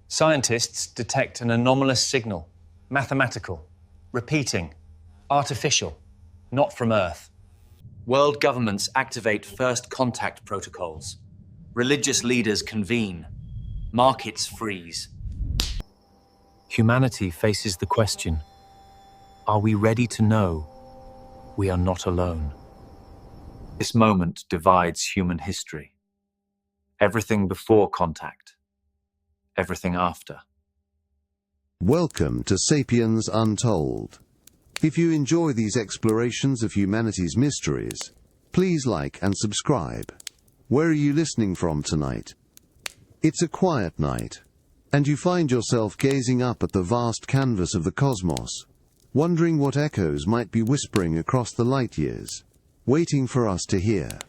Scientists detect an anomalous signal, mathematical, repeating, artificial, not from Earth. World governments activate first contact protocols. Religious leaders convene. Markets freeze. Humanity faces the question, are we ready to know we are not alone? This moment divides human history. Everything before contact, everything after. Welcome to Sapiens Untold. If you enjoy these explorations of humanity's mysteries, please like and subscribe. Where are you listening from tonight? It's a quiet night, and you find yourself gazing up at the vast canvas of the cosmos, wondering what echoes might be whispering across the light years, waiting for us to hear.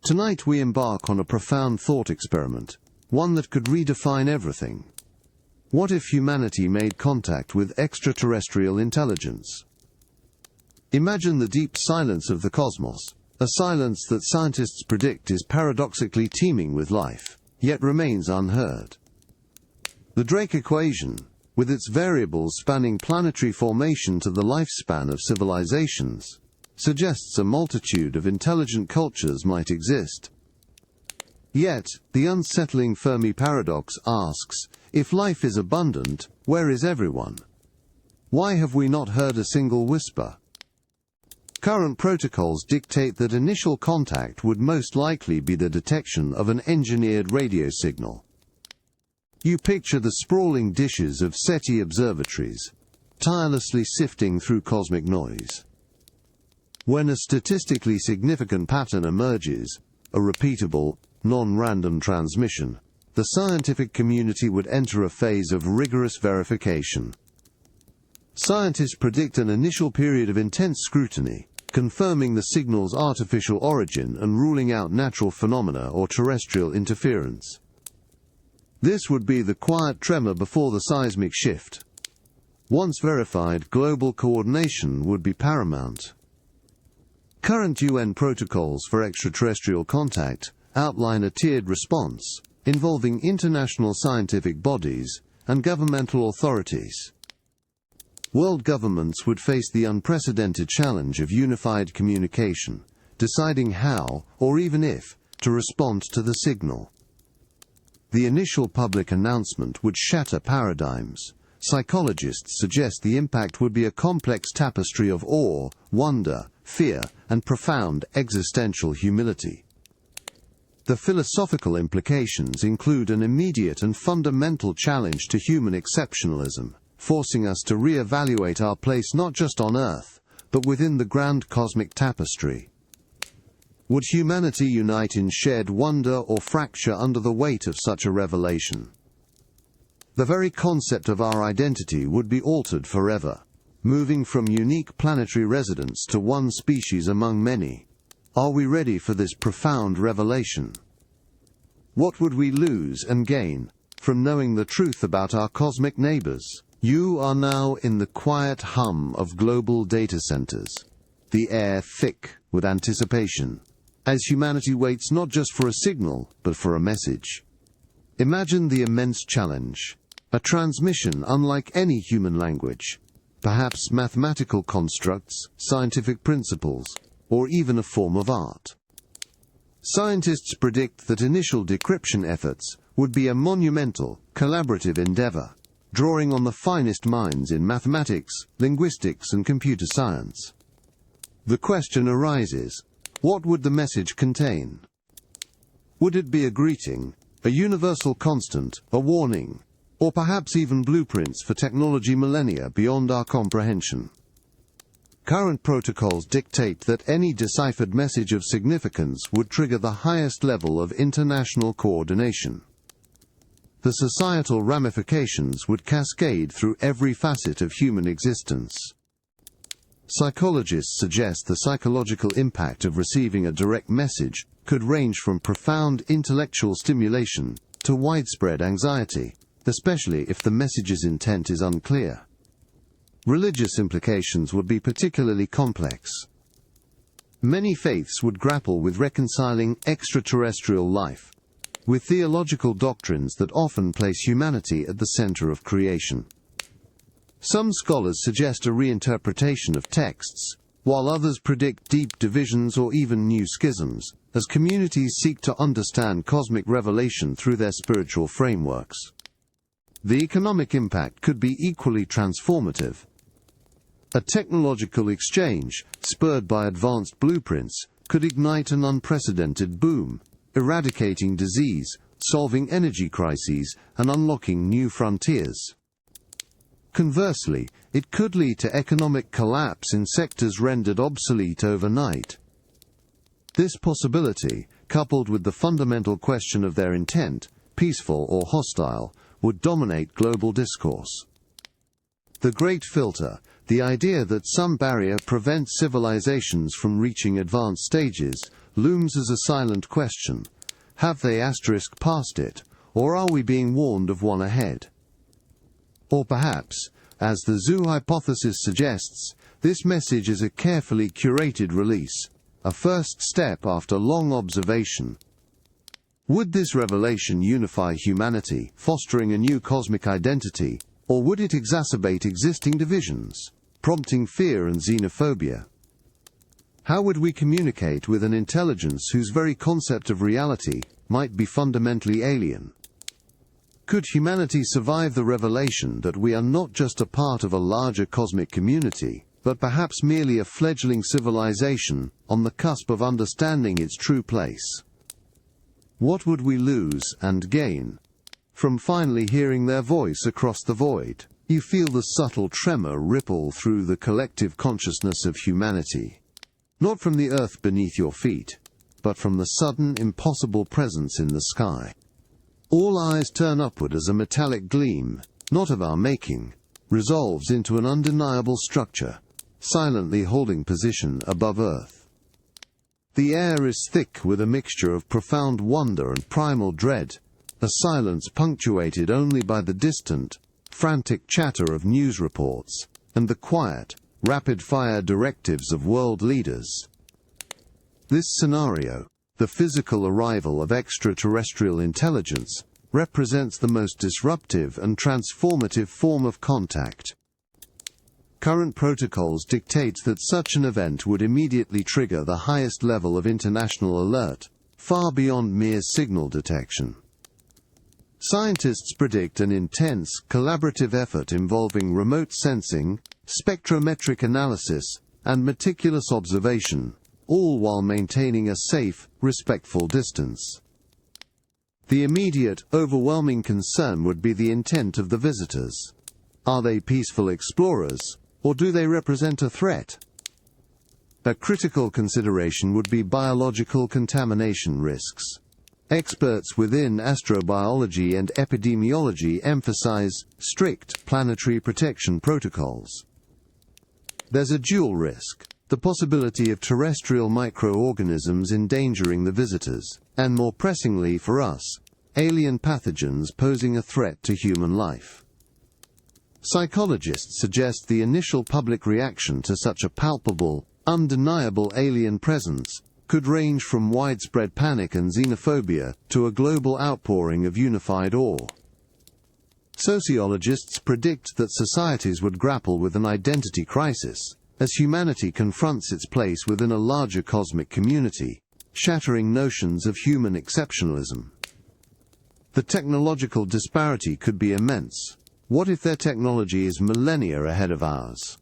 Tonight we embark on a profound thought experiment, one that could redefine everything. What if humanity made contact with extraterrestrial intelligence? Imagine the deep silence of the cosmos, a silence that scientists predict is paradoxically teeming with life, yet remains unheard. The Drake equation, with its variables spanning planetary formation to the lifespan of civilizations, suggests a multitude of intelligent cultures might exist. Yet, the unsettling Fermi paradox asks, if life is abundant, where is everyone? Why have we not heard a single whisper? Current protocols dictate that initial contact would most likely be the detection of an engineered radio signal. You picture the sprawling dishes of SETI observatories, tirelessly sifting through cosmic noise. When a statistically significant pattern emerges, a repeatable, non-random transmission, the scientific community would enter a phase of rigorous verification. Scientists predict an initial period of intense scrutiny, confirming the signal's artificial origin and ruling out natural phenomena or terrestrial interference. This would be the quiet tremor before the seismic shift. Once verified, global coordination would be paramount. Current UN protocols for extraterrestrial contact outline a tiered response, involving international scientific bodies and governmental authorities. World governments would face the unprecedented challenge of unified communication, deciding how, or even if, to respond to the signal. The initial public announcement would shatter paradigms. Psychologists suggest the impact would be a complex tapestry of awe, wonder, fear, and profound existential humility. The philosophical implications include an immediate and fundamental challenge to human exceptionalism, forcing us to re-evaluate our place not just on Earth, but within the grand cosmic tapestry. Would humanity unite in shared wonder or fracture under the weight of such a revelation? The very concept of our identity would be altered forever, moving from unique planetary residence to one species among many. Are we ready for this profound revelation? What would we lose and gain from knowing the truth about our cosmic neighbors? You are now in the quiet hum of global data centers, the air thick with anticipation, as humanity waits not just for a signal, but for a message. Imagine the immense challenge, a transmission unlike any human language, perhaps mathematical constructs, scientific principles, or even a form of art. Scientists predict that initial decryption efforts would be a monumental, collaborative endeavor, drawing on the finest minds in mathematics, linguistics, and computer science. The question arises, what would the message contain? Would it be a greeting, a universal constant, a warning, or perhaps even blueprints for technology millennia beyond our comprehension? Current protocols dictate that any deciphered message of significance would trigger the highest level of international coordination. The societal ramifications would cascade through every facet of human existence. Psychologists suggest the psychological impact of receiving a direct message could range from profound intellectual stimulation to widespread anxiety, especially if the message's intent is unclear. Religious implications would be particularly complex. Many faiths would grapple with reconciling extraterrestrial life, with theological doctrines that often place humanity at the center of creation. Some scholars suggest a reinterpretation of texts, while others predict deep divisions or even new schisms, as communities seek to understand cosmic revelation through their spiritual frameworks. The economic impact could be equally transformative. A technological exchange, spurred by advanced blueprints, could ignite an unprecedented boom, eradicating disease, solving energy crises, and unlocking new frontiers. Conversely, it could lead to economic collapse in sectors rendered obsolete overnight. This possibility, coupled with the fundamental question of their intent, peaceful or hostile, would dominate global discourse. The Great Filter, the idea that some barrier prevents civilizations from reaching advanced stages, looms as a silent question. Have they passed it, or are we being warned of one ahead? Or perhaps, as the zoo hypothesis suggests, this message is a carefully curated release, a first step after long observation. Would this revelation unify humanity, fostering a new cosmic identity, or would it exacerbate existing divisions, prompting fear and xenophobia? How would we communicate with an intelligence whose very concept of reality might be fundamentally alien? Could humanity survive the revelation that we are not just a part of a larger cosmic community, but perhaps merely a fledgling civilization on the cusp of understanding its true place? What would we lose and gain from finally hearing their voice across the void? You feel the subtle tremor ripple through the collective consciousness of humanity. Not from the earth beneath your feet, but from the sudden, impossible presence in the sky. All eyes turn upward as a metallic gleam, not of our making, resolves into an undeniable structure, silently holding position above earth. The air is thick with a mixture of profound wonder and primal dread, a silence punctuated only by the distant, frantic chatter of news reports, and the quiet, rapid-fire directives of world leaders. This scenario, the physical arrival of extraterrestrial intelligence, represents the most disruptive and transformative form of contact. Current protocols dictate that such an event would immediately trigger the highest level of international alert, far beyond mere signal detection. Scientists predict an intense, collaborative effort involving remote sensing, spectrometric analysis, and meticulous observation, all while maintaining a safe, respectful distance. The immediate, overwhelming concern would be the intent of the visitors. Are they peaceful explorers, or do they represent a threat? A critical consideration would be biological contamination risks. Experts within astrobiology and epidemiology emphasize strict planetary protection protocols. There's a dual risk: the possibility of terrestrial microorganisms endangering the visitors, and more pressingly for us, alien pathogens posing a threat to human life. Psychologists suggest the initial public reaction to such a palpable, undeniable alien presence could range from widespread panic and xenophobia to a global outpouring of unified awe. Sociologists predict that societies would grapple with an identity crisis as humanity confronts its place within a larger cosmic community, shattering notions of human exceptionalism. The technological disparity could be immense. What if their technology is millennia ahead of ours?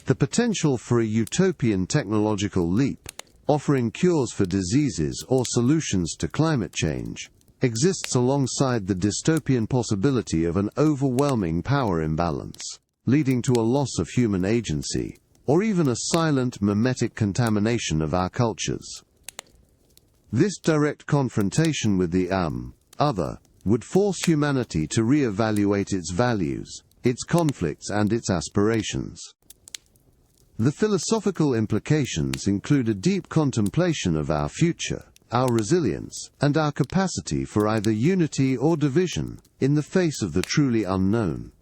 The potential for a utopian technological leap, offering cures for diseases or solutions to climate change, exists alongside the dystopian possibility of an overwhelming power imbalance, leading to a loss of human agency, or even a silent mimetic contamination of our cultures. This direct confrontation with the other would force humanity to re-evaluate its values, its conflicts and its aspirations. The philosophical implications include a deep contemplation of our future, our resilience, and our capacity for either unity or division in the face of the truly unknown.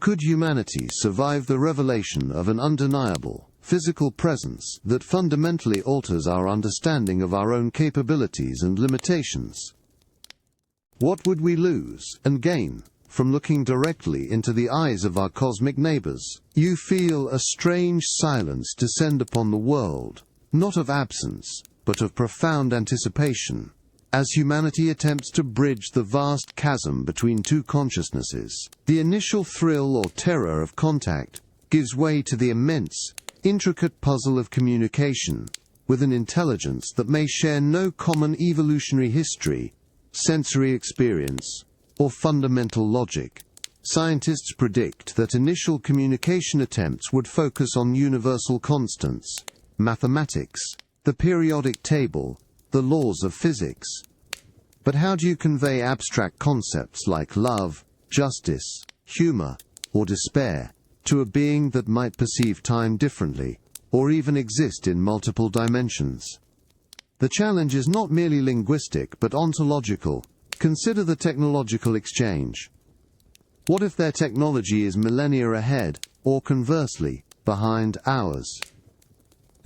Could humanity survive the revelation of an undeniable, physical presence that fundamentally alters our understanding of our own capabilities and limitations. What would we lose and gain from looking directly into the eyes of our cosmic neighbors? You feel a strange silence descend upon the world, not of absence, but of profound anticipation, as humanity attempts to bridge the vast chasm between two consciousnesses. The initial thrill or terror of contact gives way to the immense, intricate puzzle of communication with an intelligence that may share no common evolutionary history, sensory experience, or fundamental logic. Scientists predict that initial communication attempts would focus on universal constants, mathematics, the periodic table, the laws of physics. But how do you convey abstract concepts like love, justice, humor, or despair to a being that might perceive time differently, or even exist in multiple dimensions? The challenge is not merely linguistic but ontological. Consider the technological exchange. What if their technology is millennia ahead, or conversely, behind ours?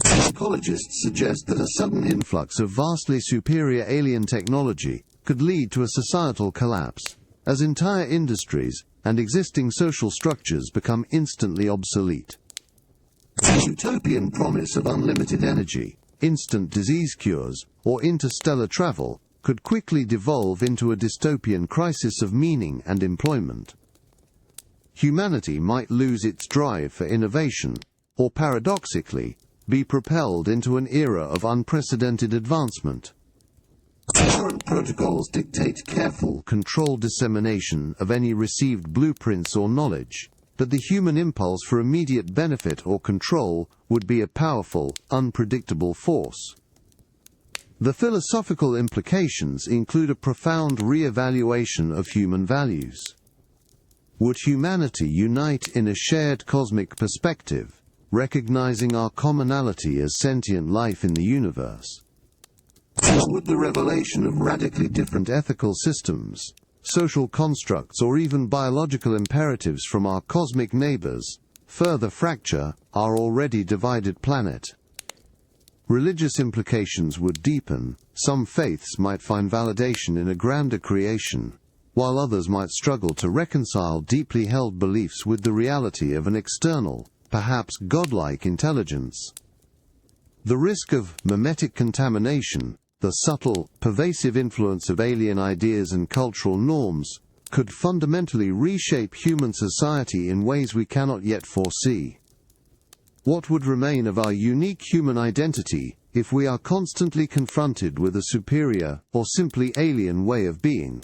Psychologists suggest that a sudden influx of vastly superior alien technology could lead to a societal collapse, as entire industries and existing social structures become instantly obsolete. The utopian promise of unlimited energy, instant disease cures, or interstellar travel could quickly devolve into a dystopian crisis of meaning and employment. Humanity might lose its drive for innovation, or paradoxically, be propelled into an era of unprecedented advancement. Current protocols dictate careful, controlled dissemination of any received blueprints or knowledge, but the human impulse for immediate benefit or control would be a powerful, unpredictable force. The philosophical implications include a profound re-evaluation of human values. Would humanity unite in a shared cosmic perspective, recognizing our commonality as sentient life in the universe? Or would the revelation of radically different ethical systems, social constructs, or even biological imperatives from our cosmic neighbors further fracture our already divided planet? Religious implications would deepen. Some faiths might find validation in a grander creation, while others might struggle to reconcile deeply held beliefs with the reality of an external, perhaps godlike intelligence. The risk of mimetic contamination, the subtle, pervasive influence of alien ideas and cultural norms, could fundamentally reshape human society in ways we cannot yet foresee. What would remain of our unique human identity if we are constantly confronted with a superior, or simply alien way of being?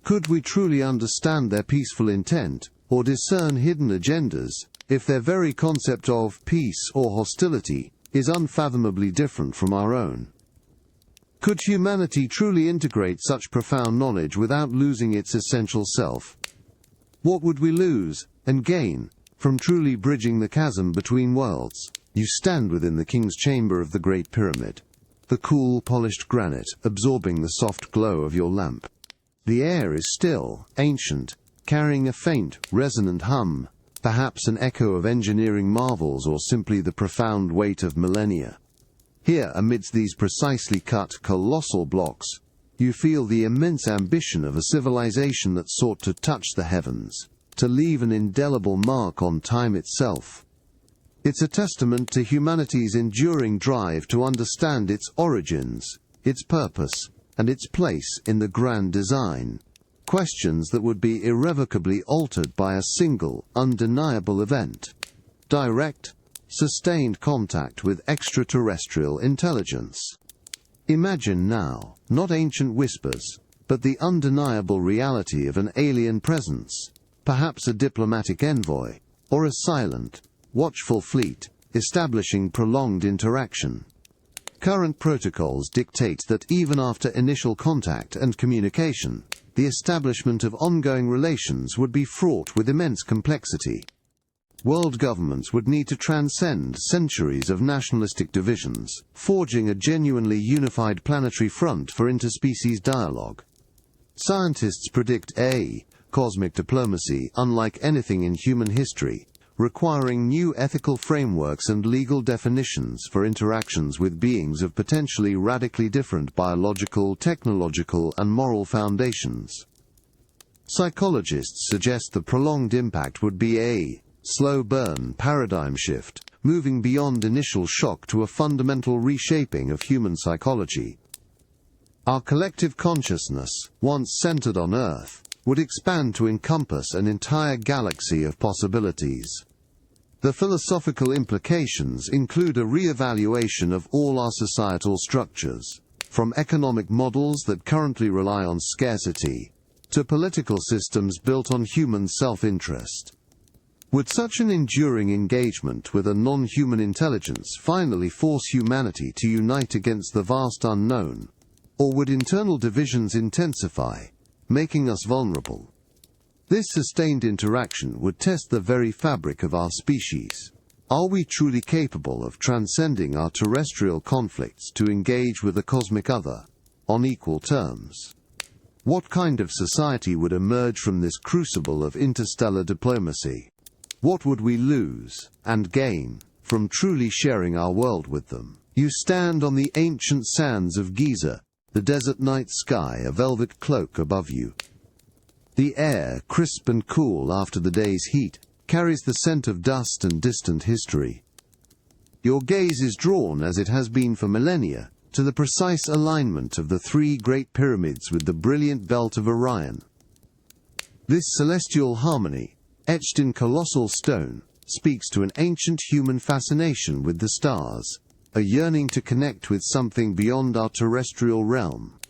Could we truly understand their peaceful intent, or discern hidden agendas, if their very concept of peace or hostility is unfathomably different from our own? Could humanity truly integrate such profound knowledge without losing its essential self? What would we lose and gain from truly bridging the chasm between worlds? You stand within the king's chamber of the Great Pyramid, the cool, polished granite absorbing the soft glow of your lamp. The air is still, ancient, carrying a faint, resonant hum, perhaps an echo of engineering marvels or simply the profound weight of millennia. Here, amidst these precisely cut, colossal blocks, you feel the immense ambition of a civilization that sought to touch the heavens, to leave an indelible mark on time itself. It's a testament to humanity's enduring drive to understand its origins, its purpose, and its place in the grand design, questions that would be irrevocably altered by a single, undeniable event: direct, sustained contact with extraterrestrial intelligence. Imagine now, not ancient whispers, but the undeniable reality of an alien presence, perhaps a diplomatic envoy, or a silent, watchful fleet, establishing prolonged interaction. Current protocols dictate that even after initial contact and communication, the establishment of ongoing relations would be fraught with immense complexity. World governments would need to transcend centuries of nationalistic divisions, forging a genuinely unified planetary front for interspecies dialogue. Scientists predict a cosmic diplomacy unlike anything in human history, requiring new ethical frameworks and legal definitions for interactions with beings of potentially radically different biological, technological, and moral foundations. Psychologists suggest the prolonged impact would be a slow burn paradigm shift, moving beyond initial shock to a fundamental reshaping of human psychology. Our collective consciousness, once centered on Earth, would expand to encompass an entire galaxy of possibilities. The philosophical implications include a re-evaluation of all our societal structures, from economic models that currently rely on scarcity, to political systems built on human self-interest. Would such an enduring engagement with a non-human intelligence finally force humanity to unite against the vast unknown? Or would internal divisions intensify, making us vulnerable? This sustained interaction would test the very fabric of our species. Are we truly capable of transcending our terrestrial conflicts to engage with the cosmic other on equal terms? What kind of society would emerge from this crucible of interstellar diplomacy? What would we lose and gain from truly sharing our world with them? You stand on the ancient sands of Giza, the desert night sky a velvet cloak above you. The air, crisp and cool after the day's heat, carries the scent of dust and distant history. Your gaze is drawn, as it has been for millennia, to the precise alignment of the three great pyramids with the brilliant belt of Orion. This celestial harmony, etched in colossal stone, speaks to an ancient human fascination with the stars, a yearning to connect with something beyond our terrestrial realm.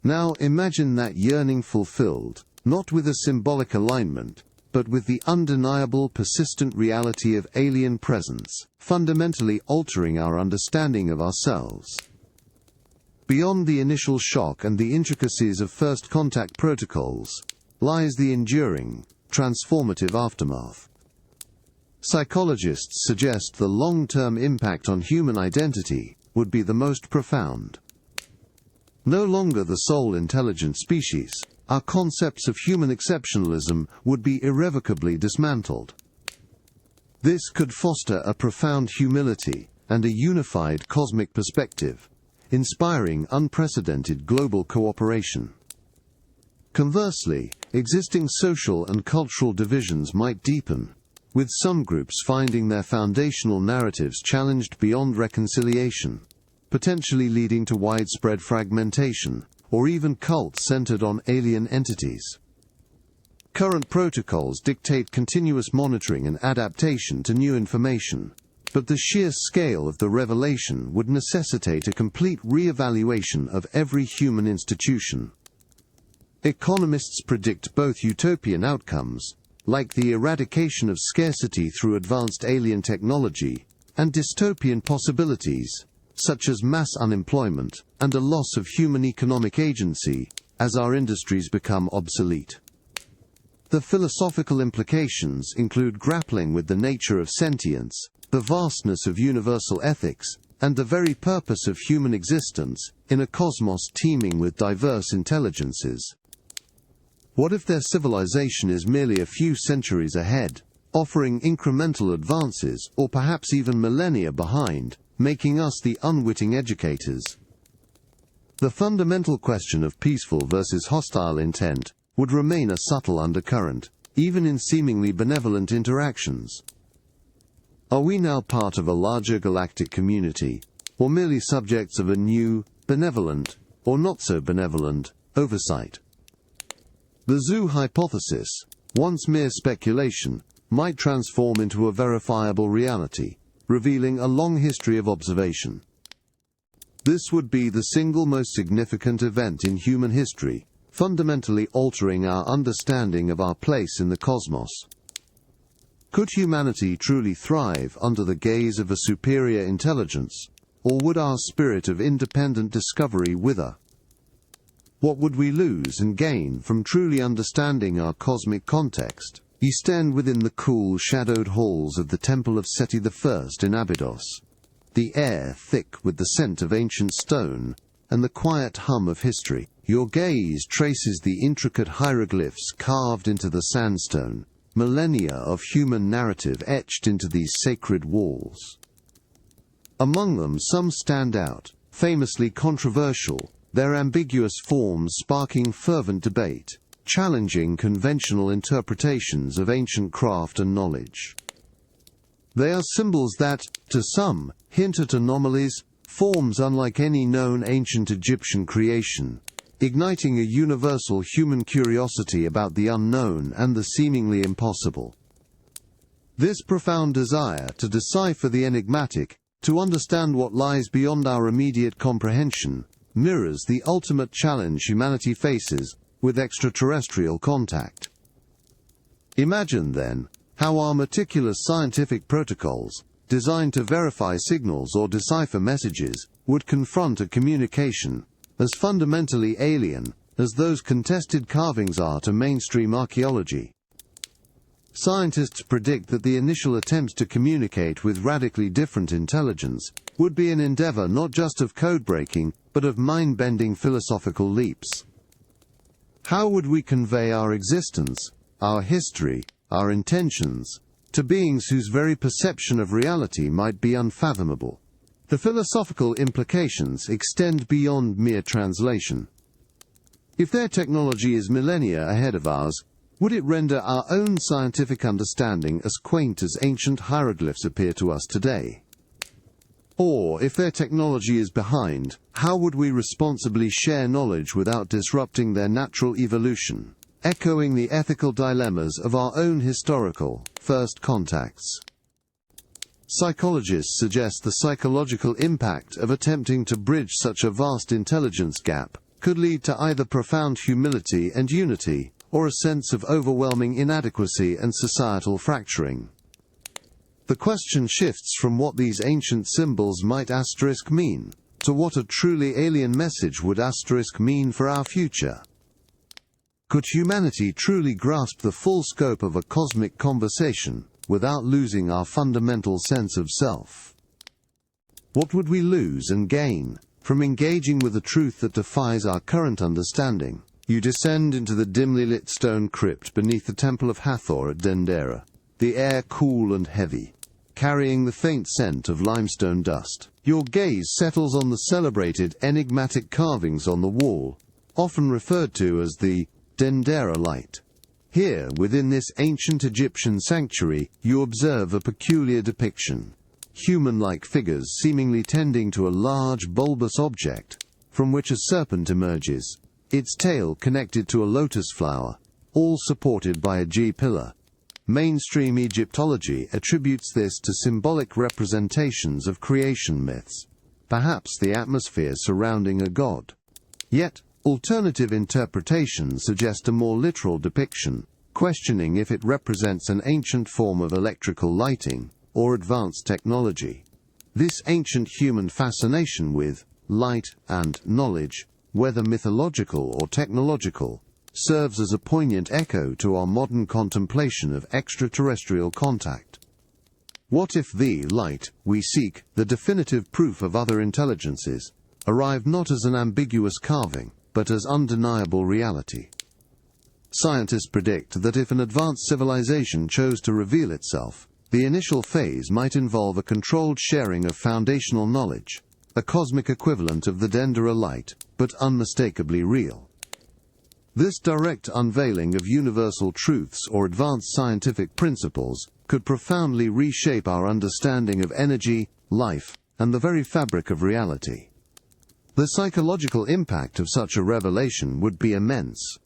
Now imagine that yearning fulfilled, not with a symbolic alignment, but with the undeniable persistent reality of alien presence, fundamentally altering our understanding of ourselves. Beyond the initial shock and the intricacies of first contact protocols, lies the enduring, transformative aftermath. Psychologists suggest the long-term impact on human identity would be the most profound. No longer the sole intelligent species, our concepts of human exceptionalism would be irrevocably dismantled. This could foster a profound humility and a unified cosmic perspective, inspiring unprecedented global cooperation. Conversely, existing social and cultural divisions might deepen, with some groups finding their foundational narratives challenged beyond reconciliation, potentially leading to widespread fragmentation, or even cults centered on alien entities. Current protocols dictate continuous monitoring and adaptation to new information, but the sheer scale of the revelation would necessitate a complete re-evaluation of every human institution. Economists predict both utopian outcomes, like the eradication of scarcity through advanced alien technology, and dystopian possibilities, such as mass unemployment and a loss of human economic agency, as our industries become obsolete. The philosophical implications include grappling with the nature of sentience, the vastness of universal ethics, and the very purpose of human existence in a cosmos teeming with diverse intelligences. What if their civilization is merely a few centuries ahead, offering incremental advances or perhaps even millennia behind, making us the unwitting educators? The fundamental question of peaceful versus hostile intent would remain a subtle undercurrent, even in seemingly benevolent interactions. Are we now part of a larger galactic community, or merely subjects of a new, benevolent, or not so benevolent, oversight? The zoo hypothesis, once mere speculation, might transform into a verifiable reality, revealing a long history of observation. This would be the single most significant event in human history, fundamentally altering our understanding of our place in the cosmos. Could humanity truly thrive under the gaze of a superior intelligence, or would our spirit of independent discovery wither? What would we lose and gain from truly understanding our cosmic context? You stand within the cool, shadowed halls of the Temple of SETI I in Abydos, the air thick with the scent of ancient stone and the quiet hum of history. Your gaze traces the intricate hieroglyphs carved into the sandstone, millennia of human narrative etched into these sacred walls. Among them, some stand out, famously controversial, their ambiguous forms sparking fervent debate, challenging conventional interpretations of ancient craft and knowledge. They are symbols that, to some, hint at anomalies, forms unlike any known ancient Egyptian creation, igniting a universal human curiosity about the unknown and the seemingly impossible. This profound desire to decipher the enigmatic, to understand what lies beyond our immediate comprehension, mirrors the ultimate challenge humanity faces with extraterrestrial contact. Imagine, then, how our meticulous scientific protocols, designed to verify signals or decipher messages, would confront a communication as fundamentally alien as those contested carvings are to mainstream archaeology. Scientists predict that the initial attempts to communicate with radically different intelligence would be an endeavor not just of code-breaking, but of mind-bending philosophical leaps. How would we convey our existence, our history, our intentions, to beings whose very perception of reality might be unfathomable? The philosophical implications extend beyond mere translation. If their technology is millennia ahead of ours, would it render our own scientific understanding as quaint as ancient hieroglyphs appear to us today? Or, if their technology is behind, how would we responsibly share knowledge without disrupting their natural evolution, echoing the ethical dilemmas of our own historical first contacts? Psychologists suggest the psychological impact of attempting to bridge such a vast intelligence gap could lead to either profound humility and unity, or a sense of overwhelming inadequacy and societal fracturing. The question shifts from what these ancient symbols might mean, to what a truly alien message would mean for our future. Could humanity truly grasp the full scope of a cosmic conversation without losing our fundamental sense of self? What would we lose and gain from engaging with a truth that defies our current understanding? You descend into the dimly lit stone crypt beneath the Temple of Hathor at Dendera, the air cool and heavy, carrying the faint scent of limestone dust. Your gaze settles on the celebrated enigmatic carvings on the wall, often referred to as the Dendera light. Here, within this ancient Egyptian sanctuary, you observe a peculiar depiction. Human-like figures seemingly tending to a large bulbous object, from which a serpent emerges, its tail connected to a lotus flower, all supported by a G-pillar. Mainstream Egyptology attributes this to symbolic representations of creation myths, perhaps the atmosphere surrounding a god. Yet, alternative interpretations suggest a more literal depiction, questioning if it represents an ancient form of electrical lighting or advanced technology. This ancient human fascination with light and knowledge, whether mythological or technological, serves as a poignant echo to our modern contemplation of extraterrestrial contact. What if the light we seek, the definitive proof of other intelligences, arrived not as an ambiguous carving, but as undeniable reality? Scientists predict that if an advanced civilization chose to reveal itself, the initial phase might involve a controlled sharing of foundational knowledge, a cosmic equivalent of the Dendera light, but unmistakably real. This direct unveiling of universal truths or advanced scientific principles could profoundly reshape our understanding of energy, life, and the very fabric of reality. The psychological impact of such a revelation would be immense.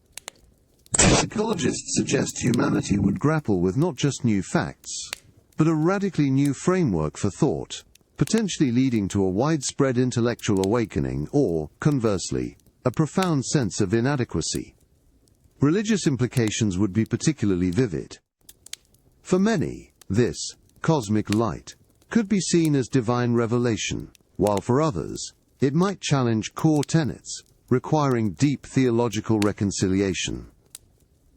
Psychologists suggest humanity would grapple with not just new facts, but a radically new framework for thought, potentially leading to a widespread intellectual awakening or, conversely, a profound sense of inadequacy. Religious implications would be particularly vivid. For many, this cosmic light could be seen as divine revelation, while for others, it might challenge core tenets, requiring deep theological reconciliation.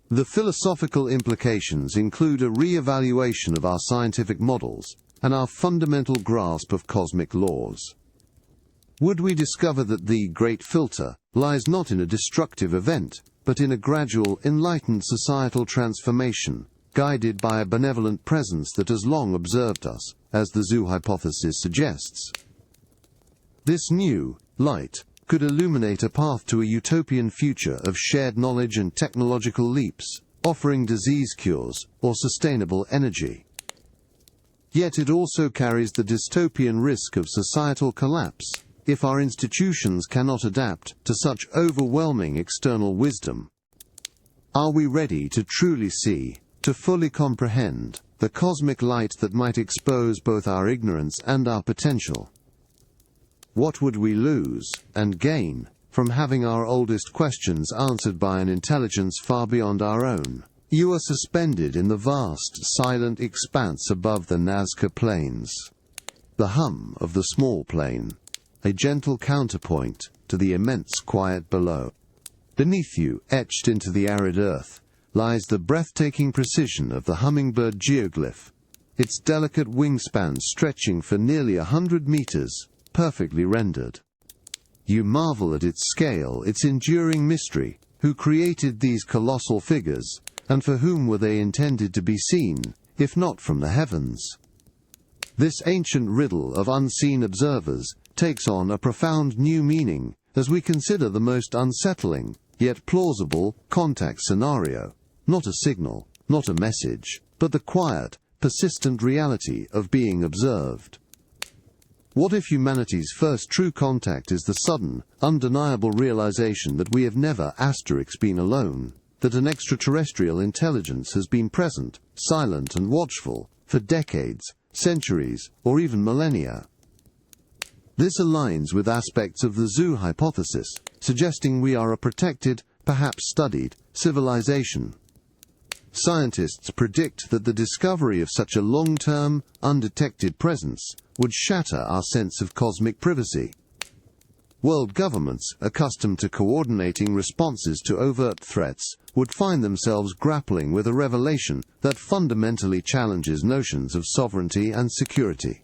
The philosophical implications include a re-evaluation of our scientific models and our fundamental grasp of cosmic laws. Would we discover that the great filter lies not in a destructive event, but in a gradual, enlightened societal transformation, guided by a benevolent presence that has long observed us, as the zoo hypothesis suggests. This new light could illuminate a path to a utopian future of shared knowledge and technological leaps, offering disease cures or sustainable energy. Yet it also carries the dystopian risk of societal collapse if our institutions cannot adapt to such overwhelming external wisdom. Are we ready to truly see, to fully comprehend, the cosmic light that might expose both our ignorance and our potential? What would we lose and gain from having our oldest questions answered by an intelligence far beyond our own? You are suspended in the vast, silent expanse above the Nazca Plains. The hum of the small plane, a gentle counterpoint to the immense quiet below. Beneath you, etched into the arid earth, lies the breathtaking precision of the hummingbird geoglyph, its delicate wingspan stretching for nearly 100 meters, perfectly rendered. You marvel at its scale, its enduring mystery. Who created these colossal figures, and for whom were they intended to be seen, if not from the heavens? This ancient riddle of unseen observers takes on a profound new meaning as we consider the most unsettling, yet plausible, contact scenario. Not a signal, not a message, but the quiet, persistent reality of being observed. What if humanity's first true contact is the sudden, undeniable realization that we have never been alone, that an extraterrestrial intelligence has been present, silent and watchful, for decades, centuries, or even millennia? This aligns with aspects of the zoo hypothesis, suggesting we are a protected, perhaps studied, civilization. Scientists predict that the discovery of such a long-term, undetected presence would shatter our sense of cosmic privacy. World governments, accustomed to coordinating responses to overt threats, would find themselves grappling with a revelation that fundamentally challenges notions of sovereignty and security.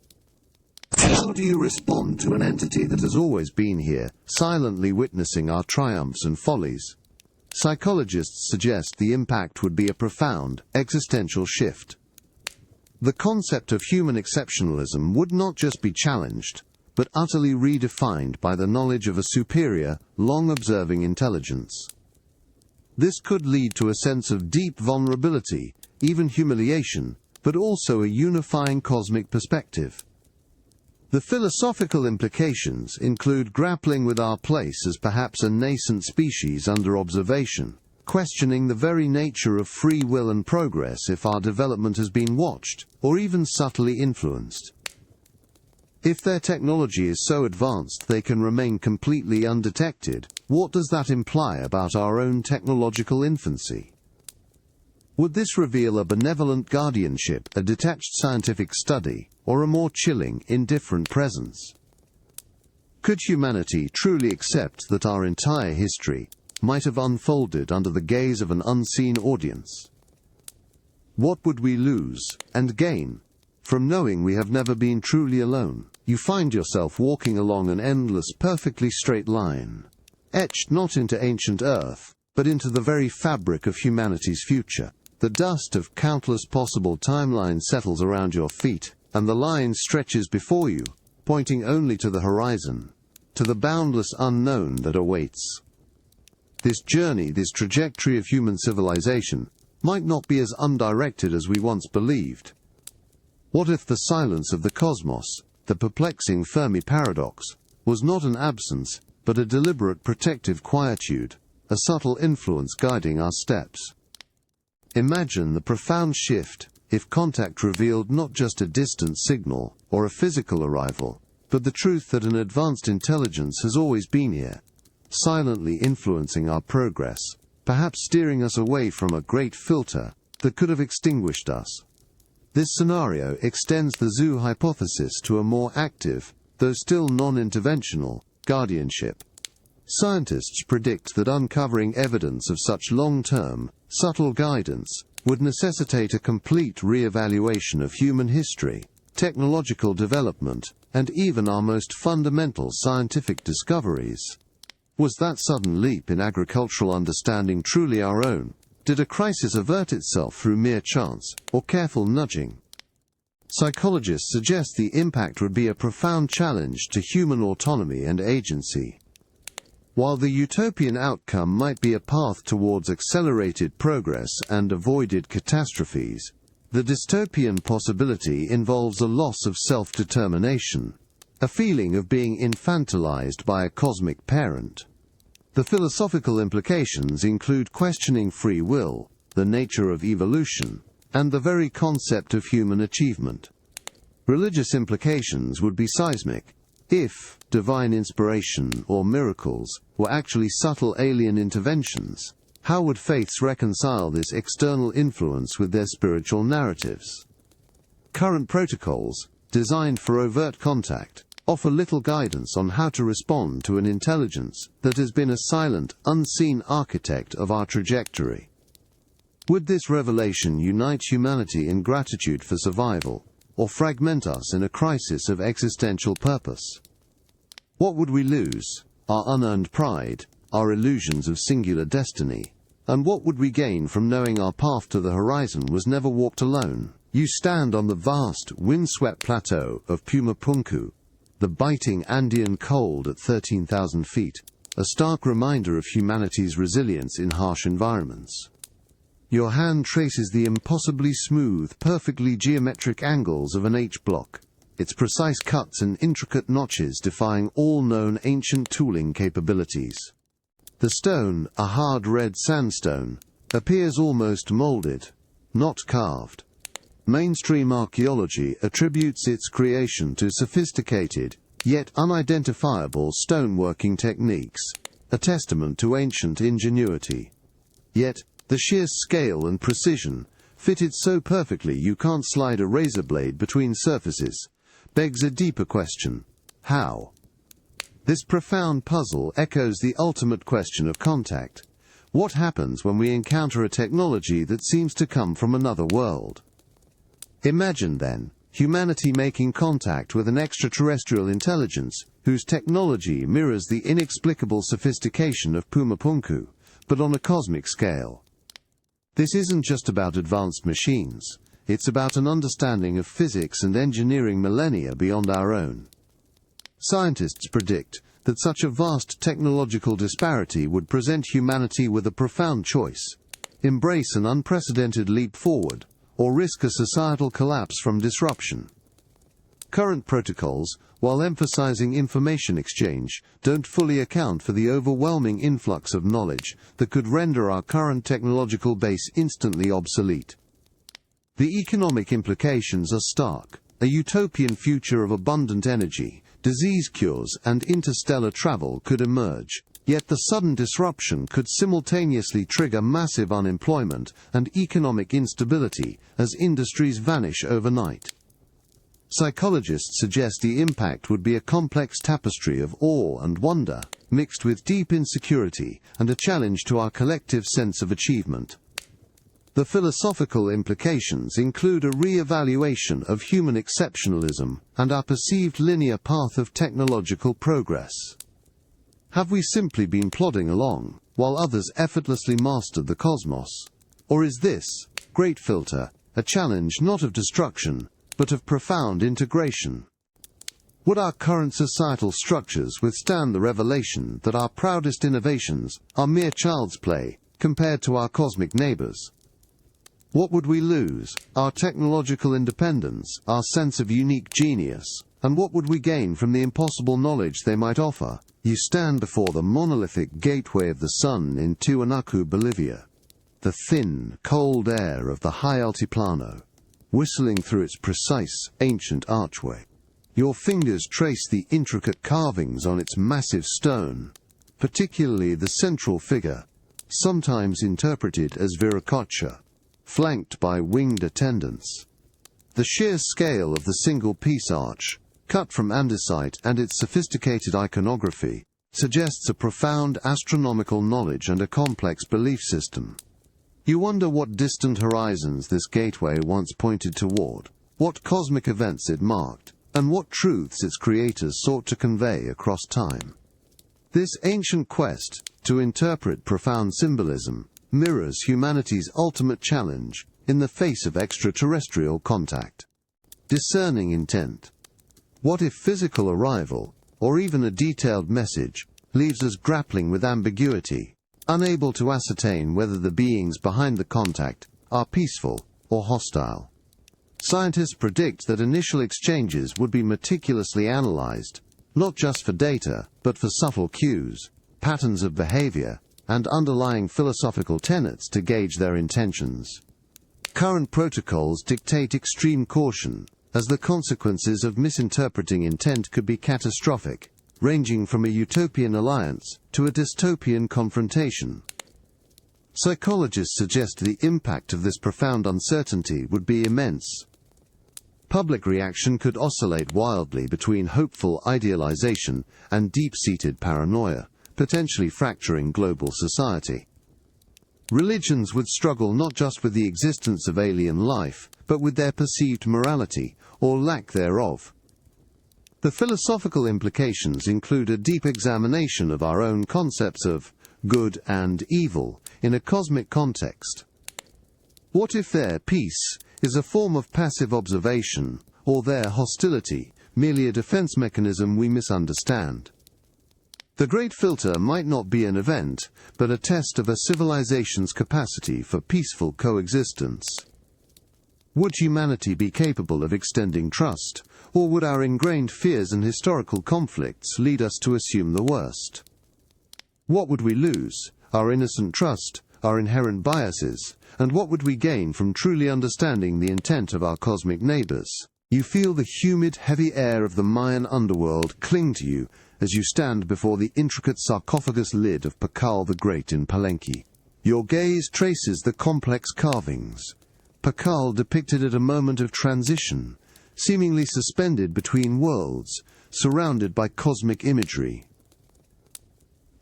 How do you respond to an entity that has always been here, silently witnessing our triumphs and follies? Psychologists suggest the impact would be a profound, existential shift. The concept of human exceptionalism would not just be challenged, but utterly redefined by the knowledge of a superior, long-observing intelligence. This could lead to a sense of deep vulnerability, even humiliation, but also a unifying cosmic perspective. The philosophical implications include grappling with our place as perhaps a nascent species under observation, questioning the very nature of free will and progress if our development has been watched, or even subtly influenced. If their technology is so advanced they can remain completely undetected, what does that imply about our own technological infancy? Would this reveal a benevolent guardianship, a detached scientific study, or a more chilling, indifferent presence? Could humanity truly accept that our entire history might have unfolded under the gaze of an unseen audience? What would we lose and gain from knowing we have never been truly alone? You find yourself walking along an endless, perfectly straight line, etched not into ancient earth, but into the very fabric of humanity's future. The dust of countless possible timelines settles around your feet, and the line stretches before you, pointing only to the horizon, to the boundless unknown that awaits. This journey, this trajectory of human civilization, might not be as undirected as we once believed. What if the silence of the cosmos, the perplexing Fermi paradox, was not an absence, but a deliberate protective quietude, a subtle influence guiding our steps? Imagine the profound shift if contact revealed not just a distant signal or a physical arrival, but the truth that an advanced intelligence has always been here, silently influencing our progress, perhaps steering us away from a great filter that could have extinguished us. This scenario extends the zoo hypothesis to a more active, though still non-interventional, guardianship. Scientists predict that uncovering evidence of such long-term, subtle guidance would necessitate a complete re-evaluation of human history, technological development, and even our most fundamental scientific discoveries. Was that sudden leap in agricultural understanding truly our own, Did a crisis avert itself through mere chance, or careful nudging? Psychologists suggest the impact would be a profound challenge to human autonomy and agency. While the utopian outcome might be a path towards accelerated progress and avoided catastrophes, the dystopian possibility involves a loss of self-determination, a feeling of being infantilized by a cosmic parent. The philosophical implications include questioning free will, the nature of evolution, and the very concept of human achievement. Religious implications would be seismic. If divine inspiration or miracles were actually subtle alien interventions, how would faiths reconcile this external influence with their spiritual narratives? Current protocols, designed for overt contact, offer little guidance on how to respond to an intelligence that has been a silent, unseen architect of our trajectory. Would this revelation unite humanity in gratitude for survival, or fragment us in a crisis of existential purpose? What would we lose? Our unearned pride, our illusions of singular destiny? And what would we gain from knowing our path to the horizon was never walked alone? You stand on the vast, windswept plateau of Pumapunku, the biting Andean cold at 13,000 feet, a stark reminder of humanity's resilience in harsh environments. Your hand traces the impossibly smooth, perfectly geometric angles of an H-block, its precise cuts and intricate notches defying all known ancient tooling capabilities. The stone, a hard red sandstone, appears almost molded, not carved. Mainstream archaeology attributes its creation to sophisticated, yet unidentifiable stoneworking techniques, a testament to ancient ingenuity. Yet, the sheer scale and precision, fitted so perfectly you can't slide a razor blade between surfaces, begs a deeper question: how? This profound puzzle echoes the ultimate question of contact. What happens when we encounter a technology that seems to come from another world? Imagine, then, humanity making contact with an extraterrestrial intelligence whose technology mirrors the inexplicable sophistication of Pumapunku, but on a cosmic scale. This isn't just about advanced machines, it's about an understanding of physics and engineering millennia beyond our own. Scientists predict that such a vast technological disparity would present humanity with a profound choice: embrace an unprecedented leap forward, or risk a societal collapse from disruption. Current protocols, while emphasizing information exchange, don't fully account for the overwhelming influx of knowledge that could render our current technological base instantly obsolete. The economic implications are stark. A utopian future of abundant energy, disease cures, and interstellar travel could emerge, yet the sudden disruption could simultaneously trigger massive unemployment and economic instability as industries vanish overnight. Psychologists suggest the impact would be a complex tapestry of awe and wonder, mixed with deep insecurity and a challenge to our collective sense of achievement. The philosophical implications include a re-evaluation of human exceptionalism and our perceived linear path of technological progress. Have we simply been plodding along, while others effortlessly mastered the cosmos? Or is this, great filter, a challenge not of destruction, but of profound integration? Would our current societal structures withstand the revelation that our proudest innovations are mere child's play compared to our cosmic neighbors? What would we lose? Our technological independence, our sense of unique genius, and what would we gain from the impossible knowledge they might offer? You stand before the monolithic gateway of the sun in Tiwanaku, Bolivia. The thin, cold air of the high altiplano, whistling through its precise, ancient archway. Your fingers trace the intricate carvings on its massive stone, particularly the central figure, sometimes interpreted as Viracocha, flanked by winged attendants. The sheer scale of the single-piece arch, cut from andesite, and its sophisticated iconography, suggests a profound astronomical knowledge and a complex belief system. You wonder what distant horizons this gateway once pointed toward, what cosmic events it marked, and what truths its creators sought to convey across time. This ancient quest to interpret profound symbolism mirrors humanity's ultimate challenge in the face of extraterrestrial contact. Discerning intent. What if physical arrival, or even a detailed message, leaves us grappling with ambiguity, unable to ascertain whether the beings behind the contact are peaceful or hostile? Scientists predict that initial exchanges would be meticulously analyzed, not just for data, but for subtle cues, patterns of behavior, and underlying philosophical tenets to gauge their intentions. Current protocols dictate extreme caution, as the consequences of misinterpreting intent could be catastrophic, ranging from a utopian alliance to a dystopian confrontation. Psychologists suggest the impact of this profound uncertainty would be immense. Public reaction could oscillate wildly between hopeful idealization and deep-seated paranoia, potentially fracturing global society. Religions would struggle not just with the existence of alien life, but with their perceived morality, or lack thereof. The philosophical implications include a deep examination of our own concepts of good and evil in a cosmic context. What if their peace is a form of passive observation, or their hostility merely a defense mechanism we misunderstand? The Great Filter might not be an event, but a test of a civilization's capacity for peaceful coexistence. Would humanity be capable of extending trust, or would our ingrained fears and historical conflicts lead us to assume the worst? What would we lose? Our innocent trust, our inherent biases, and what would we gain from truly understanding the intent of our cosmic neighbors? You feel the humid, heavy air of the Mayan underworld cling to you as you stand before the intricate sarcophagus lid of Pakal the Great in Palenque. Your gaze traces the complex carvings. Pakal depicted at a moment of transition, seemingly suspended between worlds, surrounded by cosmic imagery.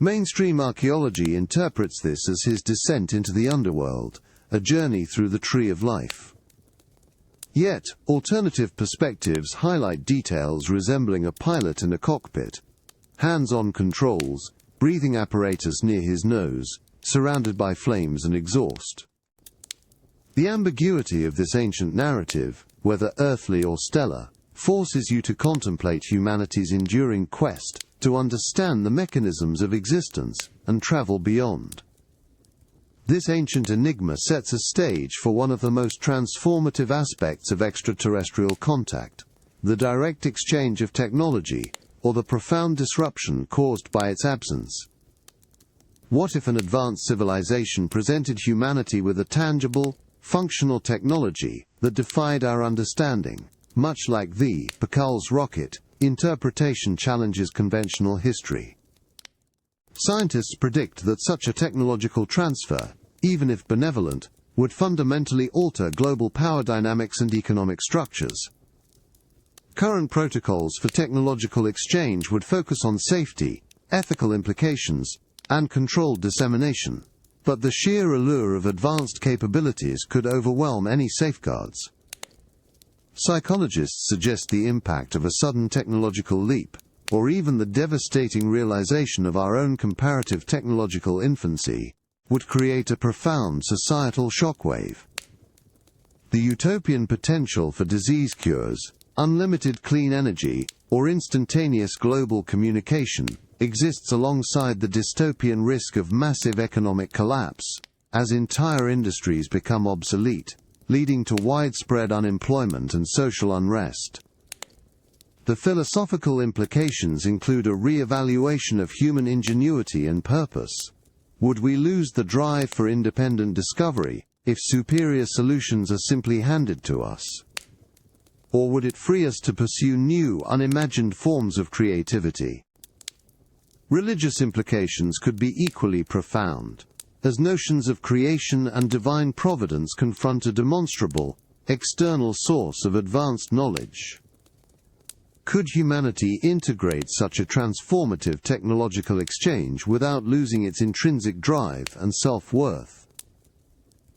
Mainstream archaeology interprets this as his descent into the underworld, a journey through the tree of life. Yet, alternative perspectives highlight details resembling a pilot in a cockpit, hands-on controls, breathing apparatus near his nose, surrounded by flames and exhaust. The ambiguity of this ancient narrative, whether earthly or stellar, forces you to contemplate humanity's enduring quest to understand the mechanisms of existence and travel beyond. This ancient enigma sets a stage for one of the most transformative aspects of extraterrestrial contact, the direct exchange of technology, or the profound disruption caused by its absence. What if an advanced civilization presented humanity with a tangible, functional technology that defied our understanding? Much like the Pakal's rocket, interpretation challenges conventional history. Scientists predict that such a technological transfer, even if benevolent, would fundamentally alter global power dynamics and economic structures. Current protocols for technological exchange would focus on safety, ethical implications, and controlled dissemination, but the sheer allure of advanced capabilities could overwhelm any safeguards. Psychologists suggest the impact of a sudden technological leap, or even the devastating realization of our own comparative technological infancy, would create a profound societal shockwave. The utopian potential for disease cures, unlimited clean energy, or instantaneous global communication exists alongside the dystopian risk of massive economic collapse, as entire industries become obsolete, leading to widespread unemployment and social unrest. The philosophical implications include a re-evaluation of human ingenuity and purpose. Would we lose the drive for independent discovery if superior solutions are simply handed to us? Or would it free us to pursue new, unimagined forms of creativity? Religious implications could be equally profound, as notions of creation and divine providence confront a demonstrable, external source of advanced knowledge. Could humanity integrate such a transformative technological exchange without losing its intrinsic drive and self-worth?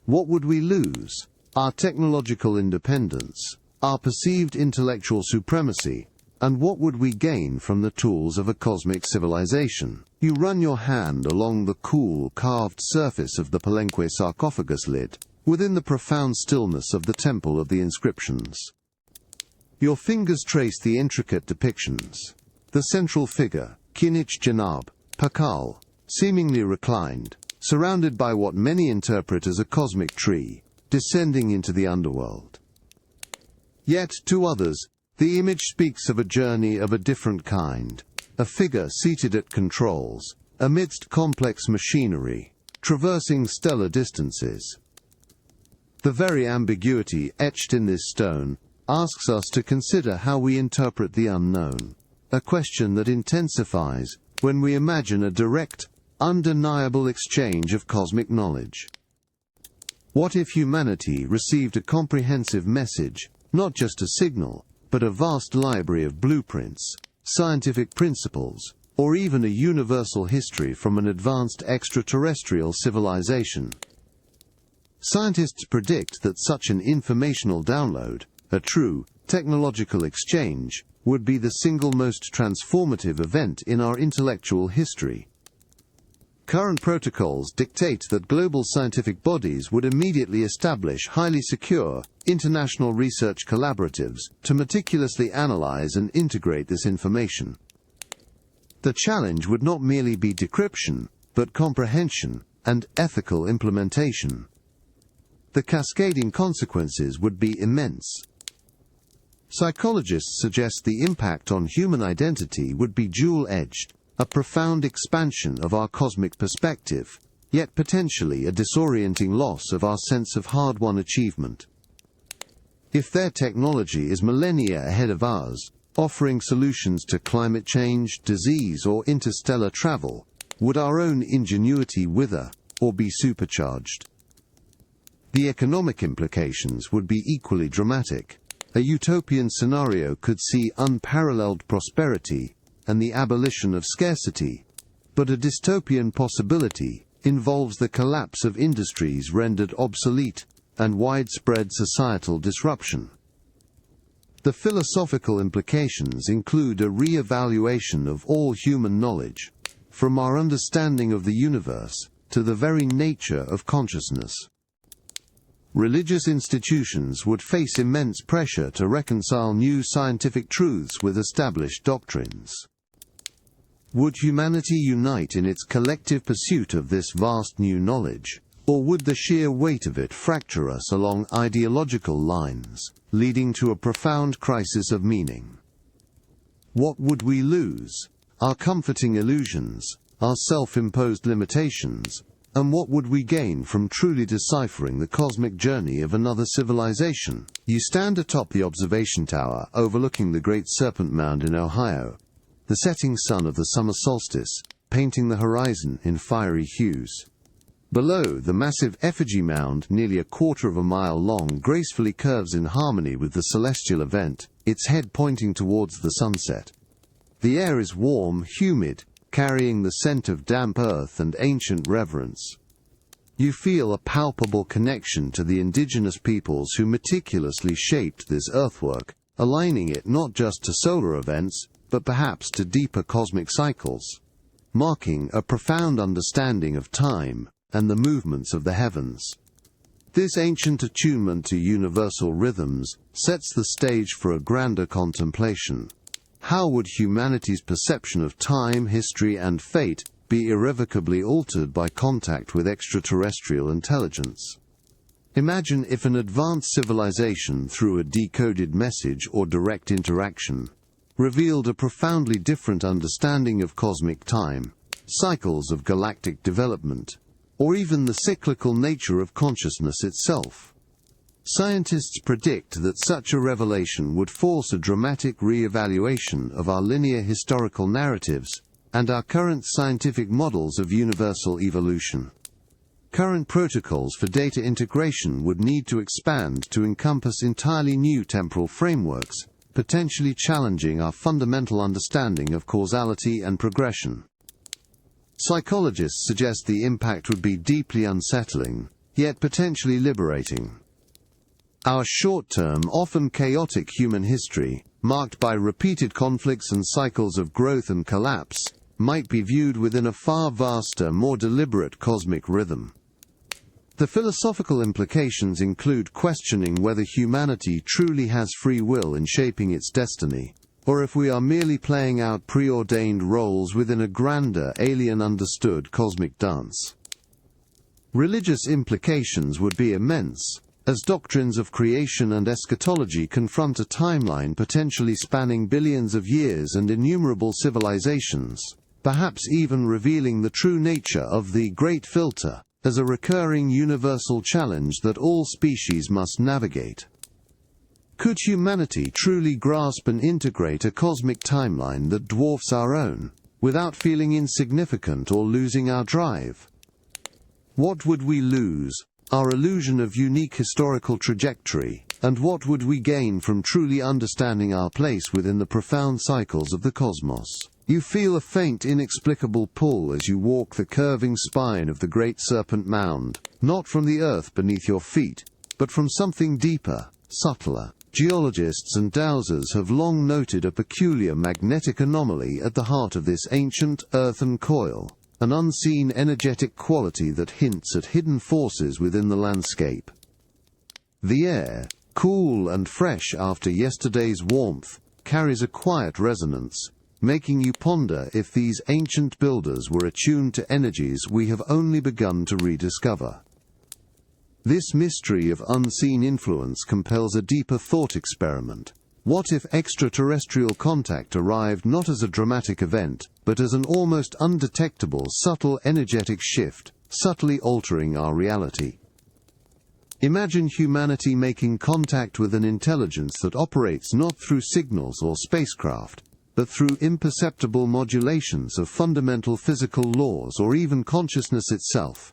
What would we lose? Our technological independence, our perceived intellectual supremacy, And what would we gain from the tools of a cosmic civilization? You run your hand along the cool, carved surface of the Palenque sarcophagus lid, within the profound stillness of the temple of the inscriptions. Your fingers trace the intricate depictions. The central figure, Kinich Janab, Pakal, seemingly reclined, surrounded by what many interpret as a cosmic tree, descending into the underworld. Yet, to others, the image speaks of a journey of a different kind, a figure seated at controls, amidst complex machinery, traversing stellar distances. The very ambiguity etched in this stone asks us to consider how we interpret the unknown, a question that intensifies when we imagine a direct, undeniable exchange of cosmic knowledge. What if humanity received a comprehensive message, not just a signal, but a vast library of blueprints, scientific principles, or even a universal history from an advanced extraterrestrial civilization? Scientists predict that such an informational download, a true, technological exchange, would be the single most transformative event in our intellectual history. Current protocols dictate that global scientific bodies would immediately establish highly secure, international research collaboratives to meticulously analyze and integrate this information. The challenge would not merely be decryption, but comprehension and ethical implementation. The cascading consequences would be immense. Psychologists suggest the impact on human identity would be dual-edged, a profound expansion of our cosmic perspective, yet potentially a disorienting loss of our sense of hard-won achievement. If their technology is millennia ahead of ours, offering solutions to climate change, disease, or interstellar travel, would our own ingenuity wither, or be supercharged? The economic implications would be equally dramatic. A utopian scenario could see unparalleled prosperity and the abolition of scarcity, but a dystopian possibility involves the collapse of industries rendered obsolete and widespread societal disruption. The philosophical implications include a re-evaluation of all human knowledge, from our understanding of the universe to the very nature of consciousness. Religious institutions would face immense pressure to reconcile new scientific truths with established doctrines. Would humanity unite in its collective pursuit of this vast new knowledge, or would the sheer weight of it fracture us along ideological lines, leading to a profound crisis of meaning? What would we lose? Our comforting illusions, our self-imposed limitations, and what would we gain from truly deciphering the cosmic journey of another civilization? You stand atop the observation tower overlooking the Great Serpent Mound in Ohio, the setting sun of the summer solstice, painting the horizon in fiery hues. Below, the massive effigy mound, nearly a quarter of a mile long, gracefully curves in harmony with the celestial event, its head pointing towards the sunset. The air is warm, humid, carrying the scent of damp earth and ancient reverence. You feel a palpable connection to the indigenous peoples who meticulously shaped this earthwork, aligning it not just to solar events, but perhaps to deeper cosmic cycles, marking a profound understanding of time and the movements of the heavens. This ancient attunement to universal rhythms sets the stage for a grander contemplation. How would humanity's perception of time, history, and fate be irrevocably altered by contact with extraterrestrial intelligence? Imagine if an advanced civilization, through a decoded message or direct interaction, revealed a profoundly different understanding of cosmic time, cycles of galactic development, or even the cyclical nature of consciousness itself. Scientists predict that such a revelation would force a dramatic re-evaluation of our linear historical narratives and our current scientific models of universal evolution. Current protocols for data integration would need to expand to encompass entirely new temporal frameworks, potentially challenging our fundamental understanding of causality and progression. Psychologists suggest the impact would be deeply unsettling, yet potentially liberating. Our short-term, often chaotic human history marked by repeated conflicts and cycles of growth and collapse, might be viewed within a far vaster, more deliberate cosmic rhythm. The philosophical implications include questioning whether humanity truly has free will in shaping its destiny, or if we are merely playing out preordained roles within a grander, alien-understood cosmic dance. Religious implications would be immense, as doctrines of creation and eschatology confront a timeline potentially spanning billions of years and innumerable civilizations, perhaps even revealing the true nature of the Great Filter as a recurring universal challenge that all species must navigate. Could humanity truly grasp and integrate a cosmic timeline that dwarfs our own, without feeling insignificant or losing our drive? What would we lose? Our illusion of unique historical trajectory, and what would we gain from truly understanding our place within the profound cycles of the cosmos? You feel a faint, inexplicable pull as you walk the curving spine of the Great Serpent Mound, not from the earth beneath your feet, but from something deeper, subtler. Geologists and dowsers have long noted a peculiar magnetic anomaly at the heart of this ancient earthen coil, an unseen energetic quality that hints at hidden forces within the landscape. The air, cool and fresh after yesterday's warmth, carries a quiet resonance, making you ponder if these ancient builders were attuned to energies we have only begun to rediscover. This mystery of unseen influence compels a deeper thought experiment. What if extraterrestrial contact arrived not as a dramatic event, but as an almost undetectable, subtle energetic shift, subtly altering our reality? Imagine humanity making contact with an intelligence that operates not through signals or spacecraft, but through imperceptible modulations of fundamental physical laws or even consciousness itself.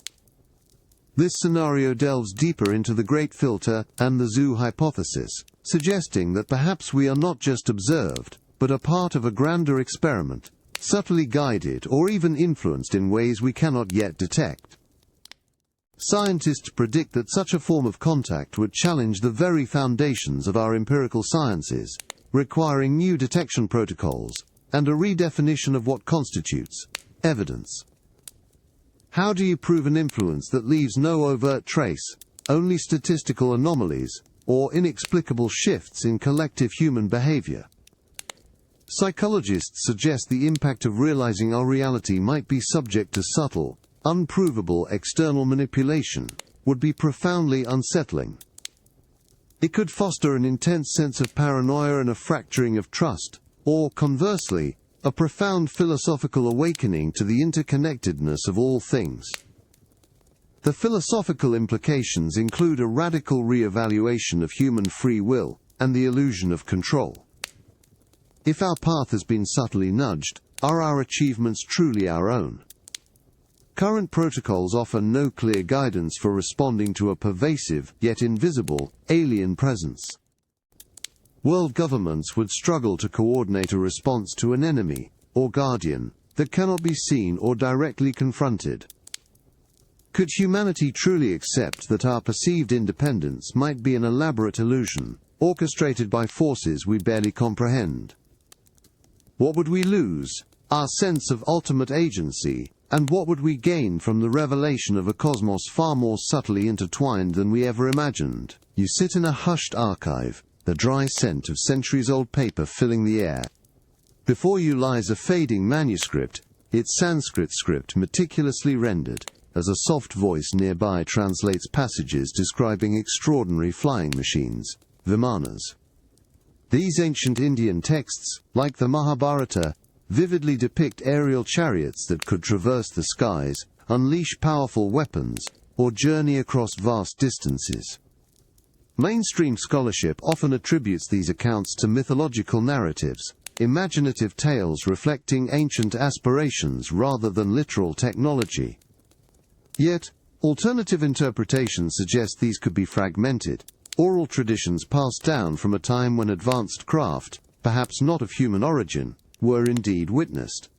This scenario delves deeper into the Great Filter and the zoo hypothesis, suggesting that perhaps we are not just observed, but a part of a grander experiment, subtly guided or even influenced in ways we cannot yet detect. Scientists predict that such a form of contact would challenge the very foundations of our empirical sciences, requiring new detection protocols and a redefinition of what constitutes evidence. How do you prove an influence that leaves no overt trace, only statistical anomalies, or inexplicable shifts in collective human behavior? Psychologists suggest the impact of realizing our reality might be subject to subtle, unprovable external manipulation would be profoundly unsettling. It could foster an intense sense of paranoia and a fracturing of trust, or, conversely, a profound philosophical awakening to the interconnectedness of all things. The philosophical implications include a radical re-evaluation of human free will and the illusion of control. If our path has been subtly nudged, are our achievements truly our own? Current protocols offer no clear guidance for responding to a pervasive, yet invisible, alien presence. World governments would struggle to coordinate a response to an enemy, or guardian, that cannot be seen or directly confronted. Could humanity truly accept that our perceived independence might be an elaborate illusion, orchestrated by forces we barely comprehend? What would we lose? Our sense of ultimate agency, and what would we gain from the revelation of a cosmos far more subtly intertwined than we ever imagined? You sit in a hushed archive, the dry scent of centuries-old paper filling the air. Before you lies a fading manuscript, its Sanskrit script meticulously rendered, as a soft voice nearby translates passages describing extraordinary flying machines, vimanas. These ancient Indian texts, like the Mahabharata, vividly depict aerial chariots that could traverse the skies, unleash powerful weapons, or journey across vast distances. Mainstream scholarship often attributes these accounts to mythological narratives, imaginative tales reflecting ancient aspirations rather than literal technology. Yet, alternative interpretations suggest these could be fragmented, oral traditions passed down from a time when advanced craft, perhaps not of human origin, were indeed witnessed.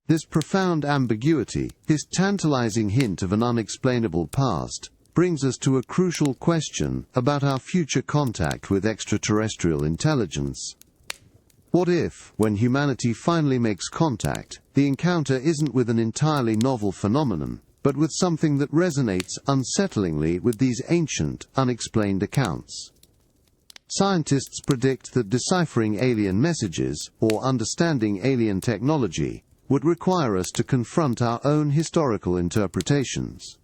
This profound ambiguity, this tantalizing hint of an unexplainable past, brings us to a crucial question about our future contact with extraterrestrial intelligence. What if, when humanity finally makes contact, the encounter isn't with an entirely novel phenomenon, but with something that resonates unsettlingly with these ancient, unexplained accounts? Scientists predict that deciphering alien messages, or understanding alien technology, would require us to confront our own historical interpretations,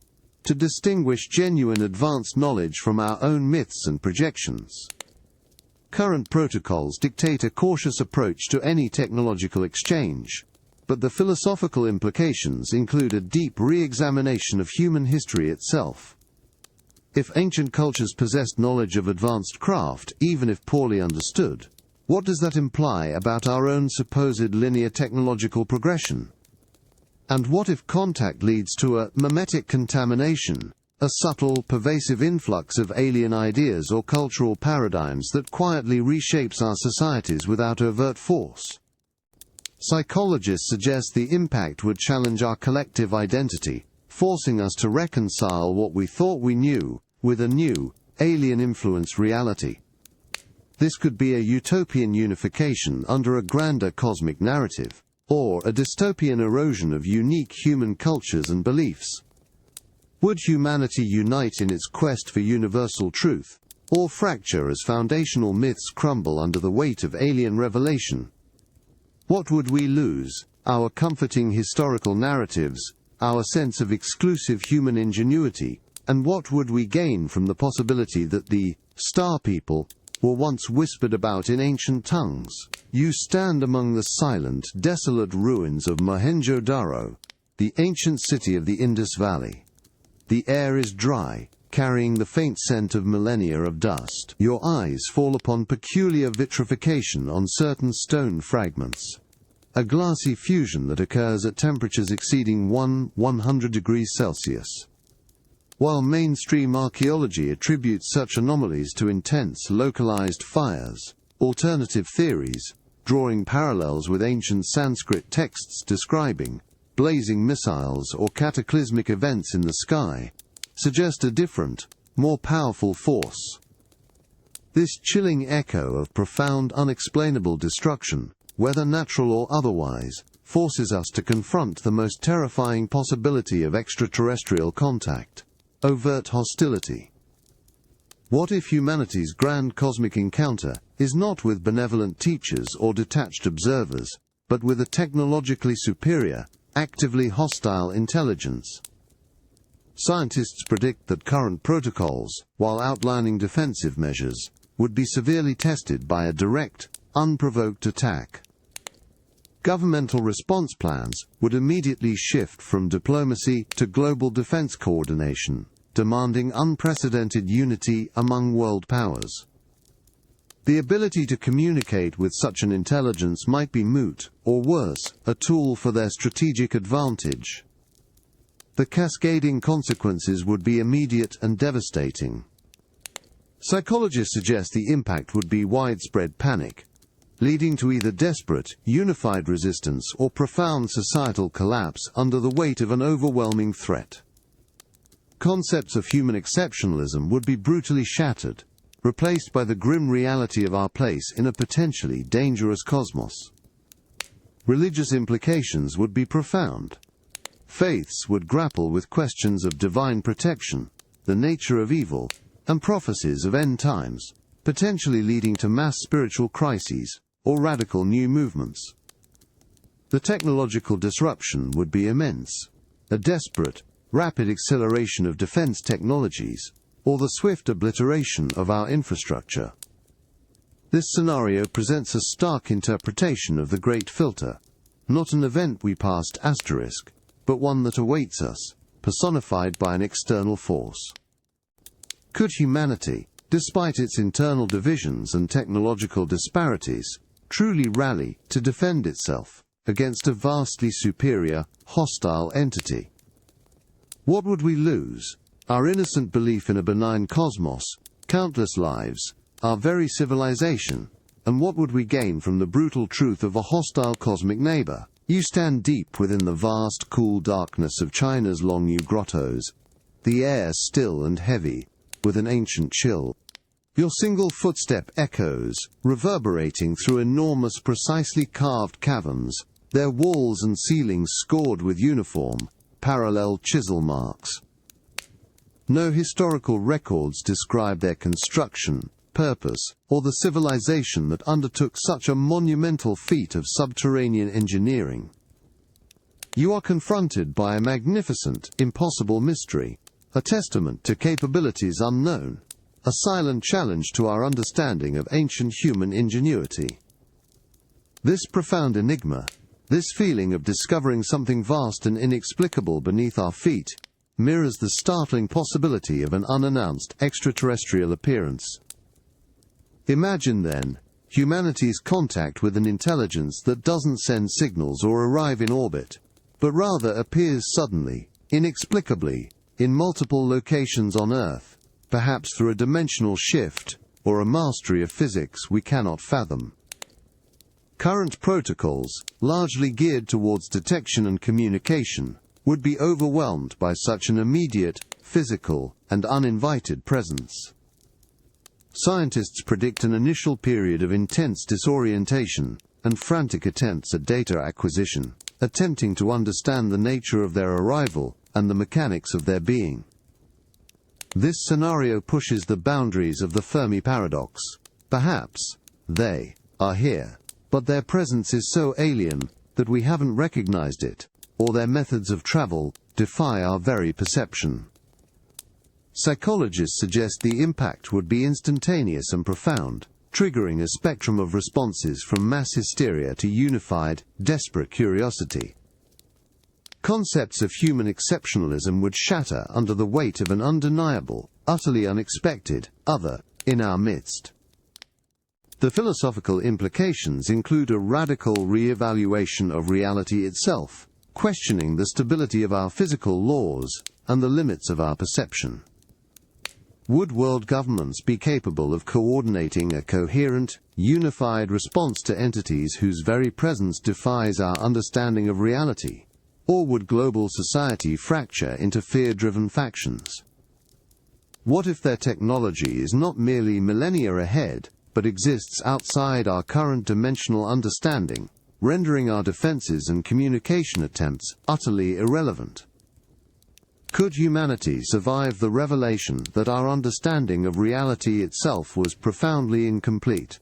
to distinguish genuine advanced knowledge from our own myths and projections. Current protocols dictate a cautious approach to any technological exchange, but the philosophical implications include a deep re-examination of human history itself. If ancient cultures possessed knowledge of advanced craft, even if poorly understood, what does that imply about our own supposed linear technological progression? And what if contact leads to a mimetic contamination, a subtle, pervasive influx of alien ideas or cultural paradigms that quietly reshapes our societies without overt force? Psychologists suggest the impact would challenge our collective identity, forcing us to reconcile what we thought we knew with a new, alien-influenced reality. This could be a utopian unification under a grander cosmic narrative, or a dystopian erosion of unique human cultures and beliefs. Would humanity unite in its quest for universal truth, or fracture as foundational myths crumble under the weight of alien revelation? What would we lose? Our comforting historical narratives, our sense of exclusive human ingenuity, and what would we gain from the possibility that the Star People were once whispered about in ancient tongues? You stand among the silent, desolate ruins of Mohenjo-Daro, the ancient city of the Indus Valley. The air is dry, carrying the faint scent of millennia of dust. Your eyes fall upon peculiar vitrification on certain stone fragments, a glassy fusion that occurs at temperatures exceeding 100 degrees Celsius. While mainstream archaeology attributes such anomalies to intense, localized fires, alternative theories, drawing parallels with ancient Sanskrit texts describing blazing missiles or cataclysmic events in the sky, suggest a different, more powerful force. This chilling echo of profound, unexplainable destruction, whether natural or otherwise, forces us to confront the most terrifying possibility of extraterrestrial contact: overt hostility. What if humanity's grand cosmic encounter is not with benevolent teachers or detached observers, but with a technologically superior, actively hostile intelligence? Scientists predict that current protocols, while outlining defensive measures, would be severely tested by a direct, unprovoked attack. Governmental response plans would immediately shift from diplomacy to global defense coordination, demanding unprecedented unity among world powers. The ability to communicate with such an intelligence might be moot, or worse, a tool for their strategic advantage. The cascading consequences would be immediate and devastating. Psychologists suggest the impact would be widespread panic, leading to either desperate, unified resistance or profound societal collapse under the weight of an overwhelming threat. Concepts of human exceptionalism would be brutally shattered, replaced by the grim reality of our place in a potentially dangerous cosmos. Religious implications would be profound. Faiths would grapple with questions of divine protection, the nature of evil, and prophecies of end times, potentially leading to mass spiritual crises or radical new movements. The technological disruption would be immense: a desperate, rapid acceleration of defense technologies, or the swift obliteration of our infrastructure. This scenario presents a stark interpretation of the Great Filter, not an event we passed asterisk, but one that awaits us, personified by an external force. Could humanity, despite its internal divisions and technological disparities, truly rally to defend itself against a vastly superior, hostile entity? What would we lose? Our innocent belief in a benign cosmos, countless lives, our very civilization, and what would we gain from the brutal truth of a hostile cosmic neighbor? You stand deep within the vast, cool darkness of China's Longyu grottos, the air still and heavy, with an ancient chill. Your single footstep echoes, reverberating through enormous precisely carved caverns, their walls and ceilings scored with uniform, parallel chisel marks. No historical records describe their construction, purpose, or the civilization that undertook such a monumental feat of subterranean engineering. You are confronted by a magnificent, impossible mystery, a testament to capabilities unknown, a silent challenge to our understanding of ancient human ingenuity. This profound enigma, this feeling of discovering something vast and inexplicable beneath our feet, mirrors the startling possibility of an unannounced extraterrestrial appearance. Imagine, then, humanity's contact with an intelligence that doesn't send signals or arrive in orbit, but rather appears suddenly, inexplicably, in multiple locations on Earth, perhaps through a dimensional shift or a mastery of physics we cannot fathom. Current protocols, largely geared towards detection and communication, would be overwhelmed by such an immediate, physical, and uninvited presence. Scientists predict an initial period of intense disorientation and frantic attempts at data acquisition, attempting to understand the nature of their arrival and the mechanics of their being. This scenario pushes the boundaries of the Fermi paradox. Perhaps they are here, but their presence is so alien that we haven't recognized it, or their methods of travel defy our very perception. Psychologists suggest the impact would be instantaneous and profound, triggering a spectrum of responses from mass hysteria to unified, desperate curiosity. Concepts of human exceptionalism would shatter under the weight of an undeniable, utterly unexpected, other, in our midst. The philosophical implications include a radical re-evaluation of reality itself, questioning the stability of our physical laws and the limits of our perception. Would world governments be capable of coordinating a coherent, unified response to entities whose very presence defies our understanding of reality? Or would global society fracture into fear-driven factions? What if their technology is not merely millennia ahead, but exists outside our current dimensional understanding, rendering our defenses and communication attempts utterly irrelevant? Could humanity survive the revelation that our understanding of reality itself was profoundly incomplete?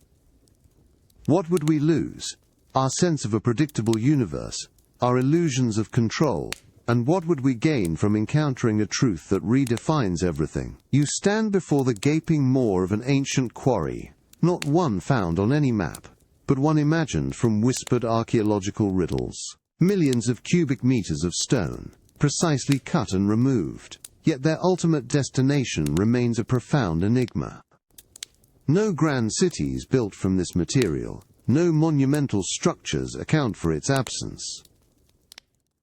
What would we lose? Our sense of a predictable universe, our illusions of control, and what would we gain from encountering a truth that redefines everything? You stand before the gaping maw of an ancient quarry, not one found on any map, but one imagined from whispered archaeological riddles. Millions of cubic meters of stone, precisely cut and removed, yet their ultimate destination remains a profound enigma. No grand cities built from this material, no monumental structures account for its absence.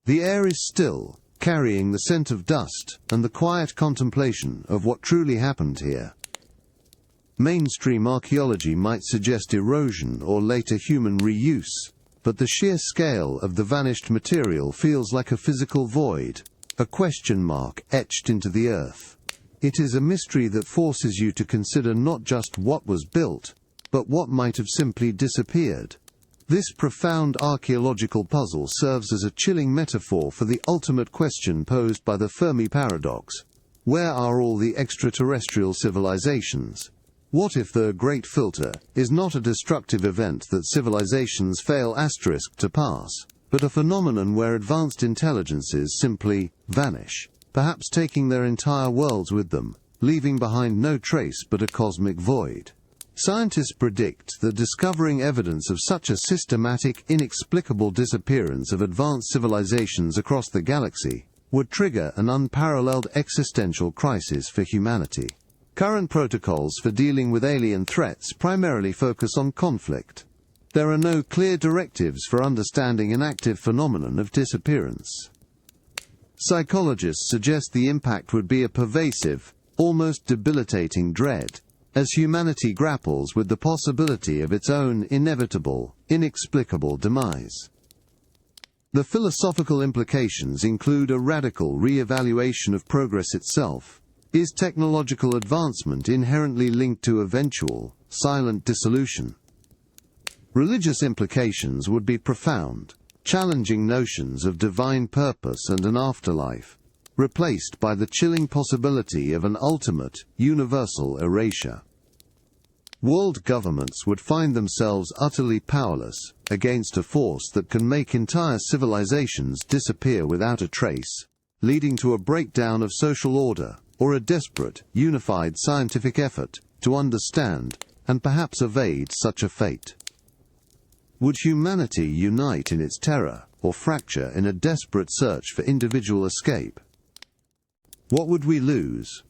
The air is still, carrying the scent of dust and the quiet contemplation of what truly happened here. Mainstream archaeology might suggest erosion or later human reuse, but the sheer scale of the vanished material feels like a physical void, a question mark etched into the earth. It is a mystery that forces you to consider not just what was built, but what might have simply disappeared. This profound archaeological puzzle serves as a chilling metaphor for the ultimate question posed by the Fermi paradox. Where are all the extraterrestrial civilizations? What if the Great Filter is not a destructive event that civilizations fail to pass, but a phenomenon where advanced intelligences simply vanish, perhaps taking their entire worlds with them, leaving behind no trace but a cosmic void? Scientists predict that discovering evidence of such a systematic, inexplicable disappearance of advanced civilizations across the galaxy would trigger an unparalleled existential crisis for humanity. Current protocols for dealing with alien threats primarily focus on conflict. There are no clear directives for understanding an active phenomenon of disappearance. Psychologists suggest the impact would be a pervasive, almost debilitating dread, as humanity grapples with the possibility of its own inevitable, inexplicable demise. The philosophical implications include a radical re-evaluation of progress itself, Is technological advancement inherently linked to eventual, silent dissolution? Religious implications would be profound, challenging notions of divine purpose and an afterlife, replaced by the chilling possibility of an ultimate, universal erasure. World governments would find themselves utterly powerless against a force that can make entire civilizations disappear without a trace, leading to a breakdown of social order or a desperate, unified scientific effort to understand and perhaps evade such a fate. Would humanity unite in its terror or fracture in a desperate search for individual escape? What would we lose?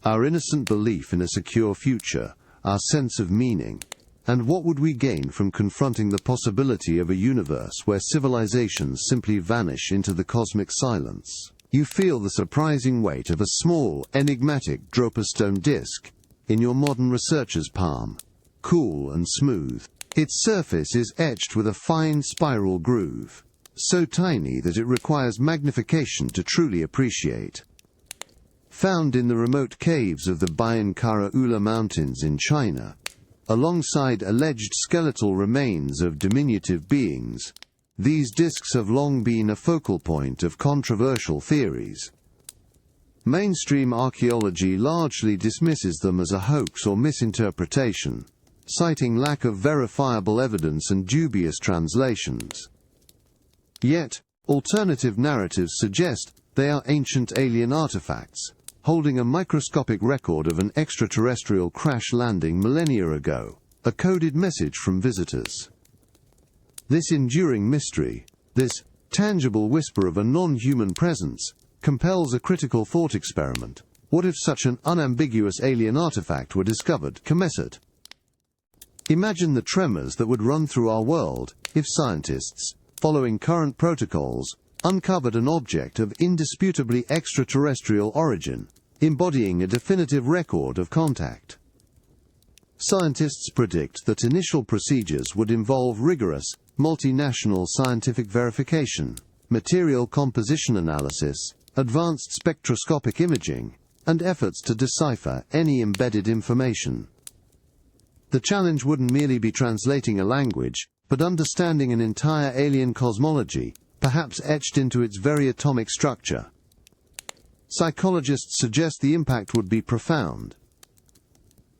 Our innocent belief in a secure future, our sense of meaning, and what would we gain from confronting the possibility of a universe where civilizations simply vanish into the cosmic silence? You feel the surprising weight of a small, enigmatic dropostone disk in your modern researcher's palm, cool and smooth. Its surface is etched with a fine spiral groove, so tiny that it requires magnification to truly appreciate. Found in the remote caves of the Bayankara Ula Mountains in China, alongside alleged skeletal remains of diminutive beings, these disks have long been a focal point of controversial theories. Mainstream archaeology largely dismisses them as a hoax or misinterpretation, citing lack of verifiable evidence and dubious translations. Yet, alternative narratives suggest they are ancient alien artifacts, holding a microscopic record of an extraterrestrial crash landing millennia ago, a coded message from visitors. This enduring mystery, this tangible whisper of a non-human presence, compels a critical thought experiment. What if such an unambiguous alien artifact were discovered, commensate? Imagine the tremors that would run through our world if scientists, following current protocols, uncovered an object of indisputably extraterrestrial origin, embodying a definitive record of contact. Scientists predict that initial procedures would involve rigorous, multinational scientific verification, material composition analysis, advanced spectroscopic imaging, and efforts to decipher any embedded information. The challenge wouldn't merely be translating a language, but understanding an entire alien cosmology, perhaps etched into its very atomic structure. Psychologists suggest the impact would be profound.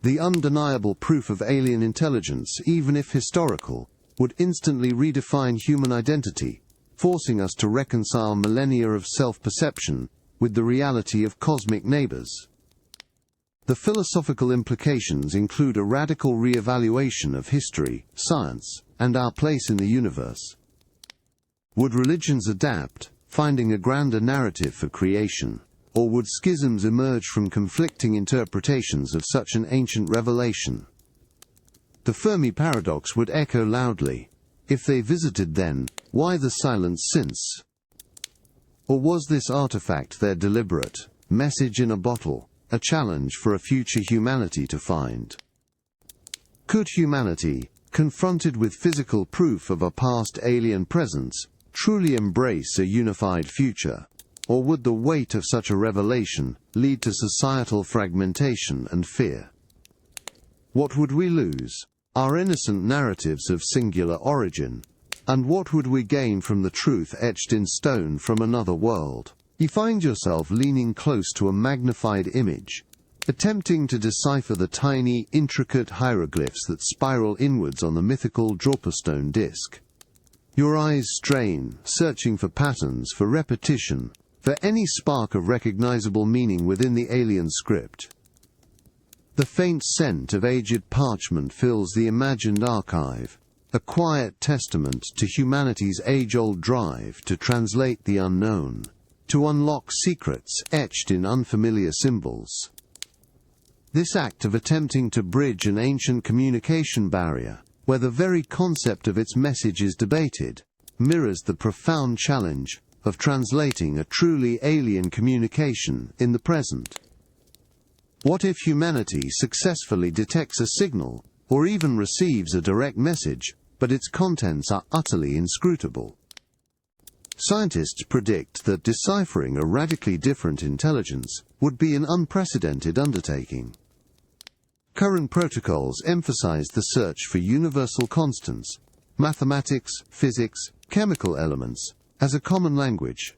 The undeniable proof of alien intelligence, even if historical, would instantly redefine human identity, forcing us to reconcile millennia of self-perception with the reality of cosmic neighbors. The philosophical implications include a radical re-evaluation of history, science, and our place in the universe. Would religions adapt, finding a grander narrative for creation, or would schisms emerge from conflicting interpretations of such an ancient revelation? The Fermi paradox would echo loudly. If they visited then, why the silence since? Or was this artifact their deliberate message in a bottle, a challenge for a future humanity to find? Could humanity, confronted with physical proof of a past alien presence, truly embrace a unified future? Or would the weight of such a revelation lead to societal fragmentation and fear? What would we lose? Our innocent narratives of singular origin? And what would we gain from the truth etched in stone from another world? You find yourself leaning close to a magnified image, attempting to decipher the tiny, intricate hieroglyphs that spiral inwards on the mythical dropostone disk. Your eyes strain, searching for patterns, for repetition, for any spark of recognizable meaning within the alien script. The faint scent of aged parchment fills the imagined archive, a quiet testament to humanity's age-old drive to translate the unknown, to unlock secrets etched in unfamiliar symbols. This act of attempting to bridge an ancient communication barrier, where the very concept of its message is debated, mirrors the profound challenge of translating a truly alien communication in the present. What if humanity successfully detects a signal, or even receives a direct message, but its contents are utterly inscrutable? Scientists predict that deciphering a radically different intelligence would be an unprecedented undertaking. Current protocols emphasize the search for universal constants, mathematics, physics, chemical elements, as a common language.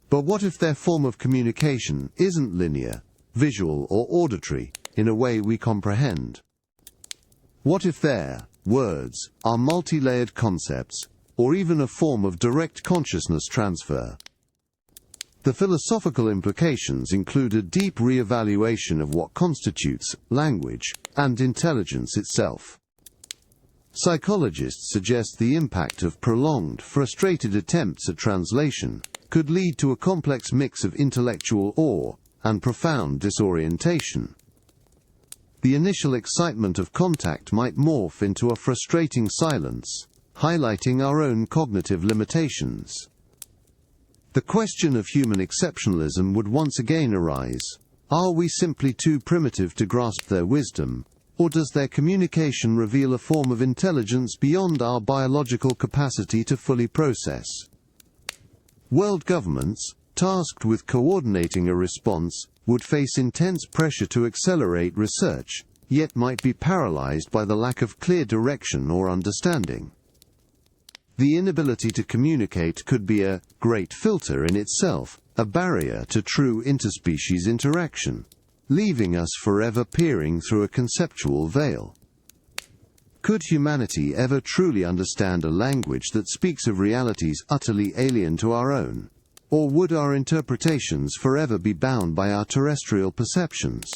But what if their form of communication isn't linear, visual, or auditory in a way we comprehend? What if their words are multi-layered concepts, or even a form of direct consciousness transfer? The philosophical implications include a deep re-evaluation of what constitutes language and intelligence itself. Psychologists suggest the impact of prolonged, frustrated attempts at translation could lead to a complex mix of intellectual awe and profound disorientation. The initial excitement of contact might morph into a frustrating silence, highlighting our own cognitive limitations. The question of human exceptionalism would once again arise. Are we simply too primitive to grasp their wisdom, or does their communication reveal a form of intelligence beyond our biological capacity to fully process? World governments, tasked with coordinating a response, would face intense pressure to accelerate research, yet might be paralyzed by the lack of clear direction or understanding. The inability to communicate could be a great filter in itself, a barrier to true interspecies interaction, leaving us forever peering through a conceptual veil. Could humanity ever truly understand a language that speaks of realities utterly alien to our own? Or would our interpretations forever be bound by our terrestrial perceptions?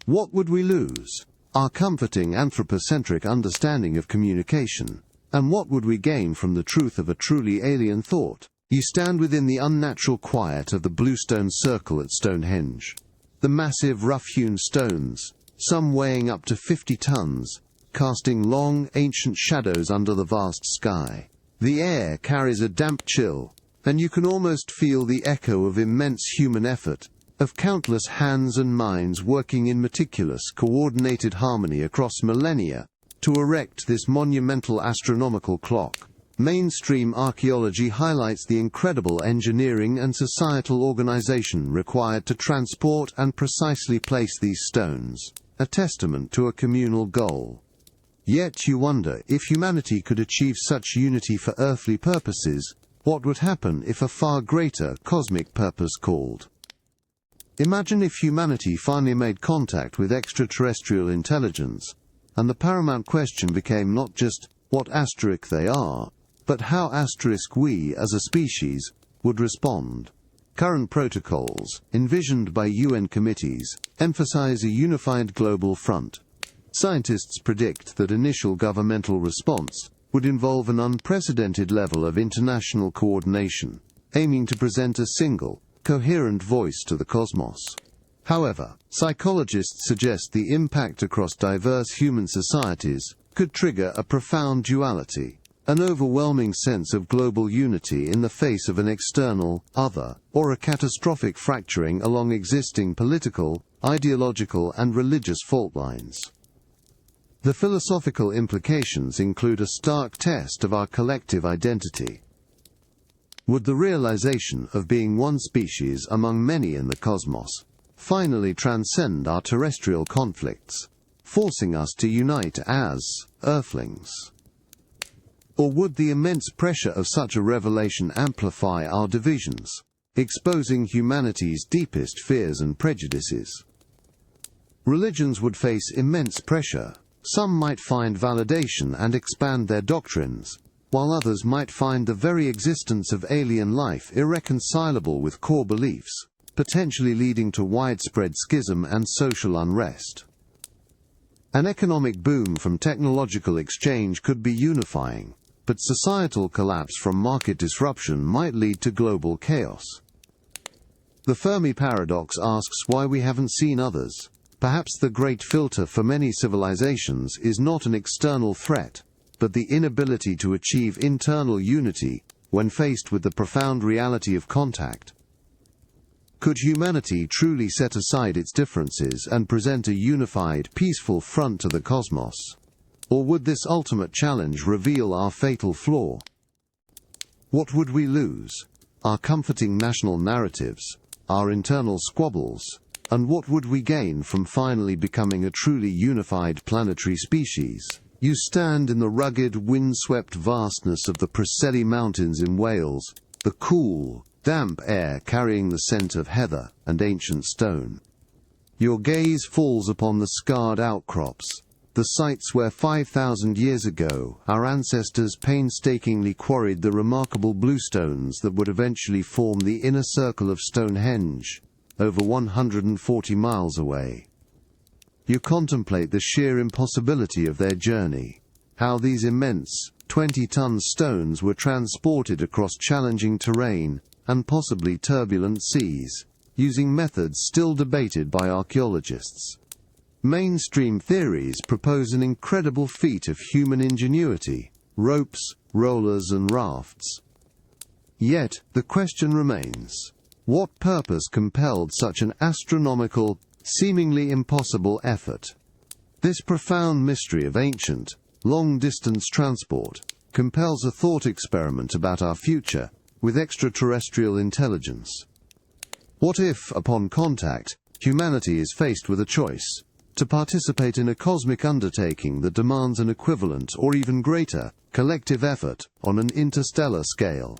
What would we lose? Our comforting anthropocentric understanding of communication. And what would we gain from the truth of a truly alien thought? You stand within the unnatural quiet of the bluestone circle at Stonehenge. The massive rough-hewn stones, some weighing up to 50 tons, casting long, ancient shadows under the vast sky. The air carries a damp chill, and you can almost feel the echo of immense human effort, of countless hands and minds working in meticulous, coordinated harmony across millennia to erect this monumental astronomical clock. Mainstream archaeology highlights the incredible engineering and societal organization required to transport and precisely place these stones, a testament to a communal goal. Yet you wonder, if humanity could achieve such unity for earthly purposes, what would happen if a far greater cosmic purpose called? Imagine if humanity finally made contact with extraterrestrial intelligence, and the paramount question became not just what asterisk they are, but how asterisk we, as a species, would respond. Current protocols, envisioned by UN committees, emphasize a unified global front. Scientists predict that initial governmental response would involve an unprecedented level of international coordination, aiming to present a single, coherent voice to the cosmos. However, psychologists suggest the impact across diverse human societies could trigger a profound duality, an overwhelming sense of global unity in the face of an external, other, or a catastrophic fracturing along existing political, ideological, and religious fault lines. The philosophical implications include a stark test of our collective identity. Would the realization of being one species among many in the cosmos finally transcend our terrestrial conflicts, forcing us to unite as Earthlings? Or would the immense pressure of such a revelation amplify our divisions, exposing humanity's deepest fears and prejudices? Religions would face immense pressure. Some might find validation and expand their doctrines, while others might find the very existence of alien life irreconcilable with core beliefs, potentially leading to widespread schism and social unrest. An economic boom from technological exchange could be unifying, but societal collapse from market disruption might lead to global chaos. The Fermi paradox asks why we haven't seen others. Perhaps the great filter for many civilizations is not an external threat, but the inability to achieve internal unity when faced with the profound reality of contact. Could humanity truly set aside its differences and present a unified, peaceful front to the cosmos? Or would this ultimate challenge reveal our fatal flaw? What would we lose? Our comforting national narratives, our internal squabbles, and what would we gain from finally becoming a truly unified planetary species? You stand in the rugged, windswept vastness of the Preseli Mountains in Wales, the cool, damp air carrying the scent of heather and ancient stone. Your gaze falls upon the scarred outcrops, the sites where 5,000 years ago our ancestors painstakingly quarried the remarkable bluestones that would eventually form the inner circle of Stonehenge, over 140 miles away. You contemplate the sheer impossibility of their journey, how these immense, 20-ton stones were transported across challenging terrain and possibly turbulent seas, using methods still debated by archaeologists. Mainstream theories propose an incredible feat of human ingenuity: ropes, rollers, and rafts. Yet, the question remains: what purpose compelled such an astronomical, seemingly impossible effort? This profound mystery of ancient, long-distance transport compels a thought experiment about our future with extraterrestrial intelligence. What if, upon contact, humanity is faced with a choice: to participate in a cosmic undertaking that demands an equivalent or even greater collective effort on an interstellar scale?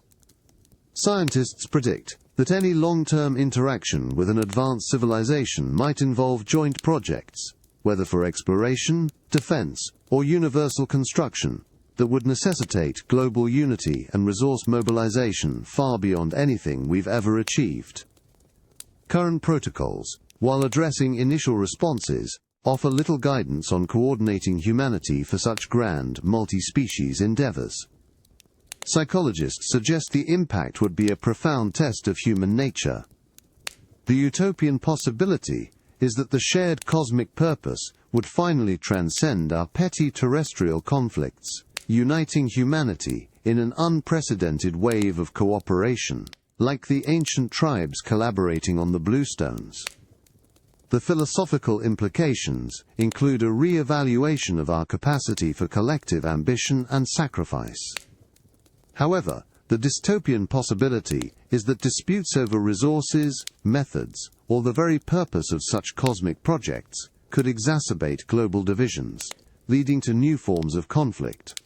Scientists predict that any long-term interaction with an advanced civilization might involve joint projects, whether for exploration, defense, or universal construction, that would necessitate global unity and resource mobilization far beyond anything we've ever achieved. Current protocols, while addressing initial responses, offer little guidance on coordinating humanity for such grand, multi-species endeavors. Psychologists suggest the impact would be a profound test of human nature. The utopian possibility is that the shared cosmic purpose would finally transcend our petty terrestrial conflicts, uniting humanity in an unprecedented wave of cooperation, like the ancient tribes collaborating on the bluestones. The philosophical implications include a re-evaluation of our capacity for collective ambition and sacrifice. However, the dystopian possibility is that disputes over resources, methods, or the very purpose of such cosmic projects could exacerbate global divisions, leading to new forms of conflict.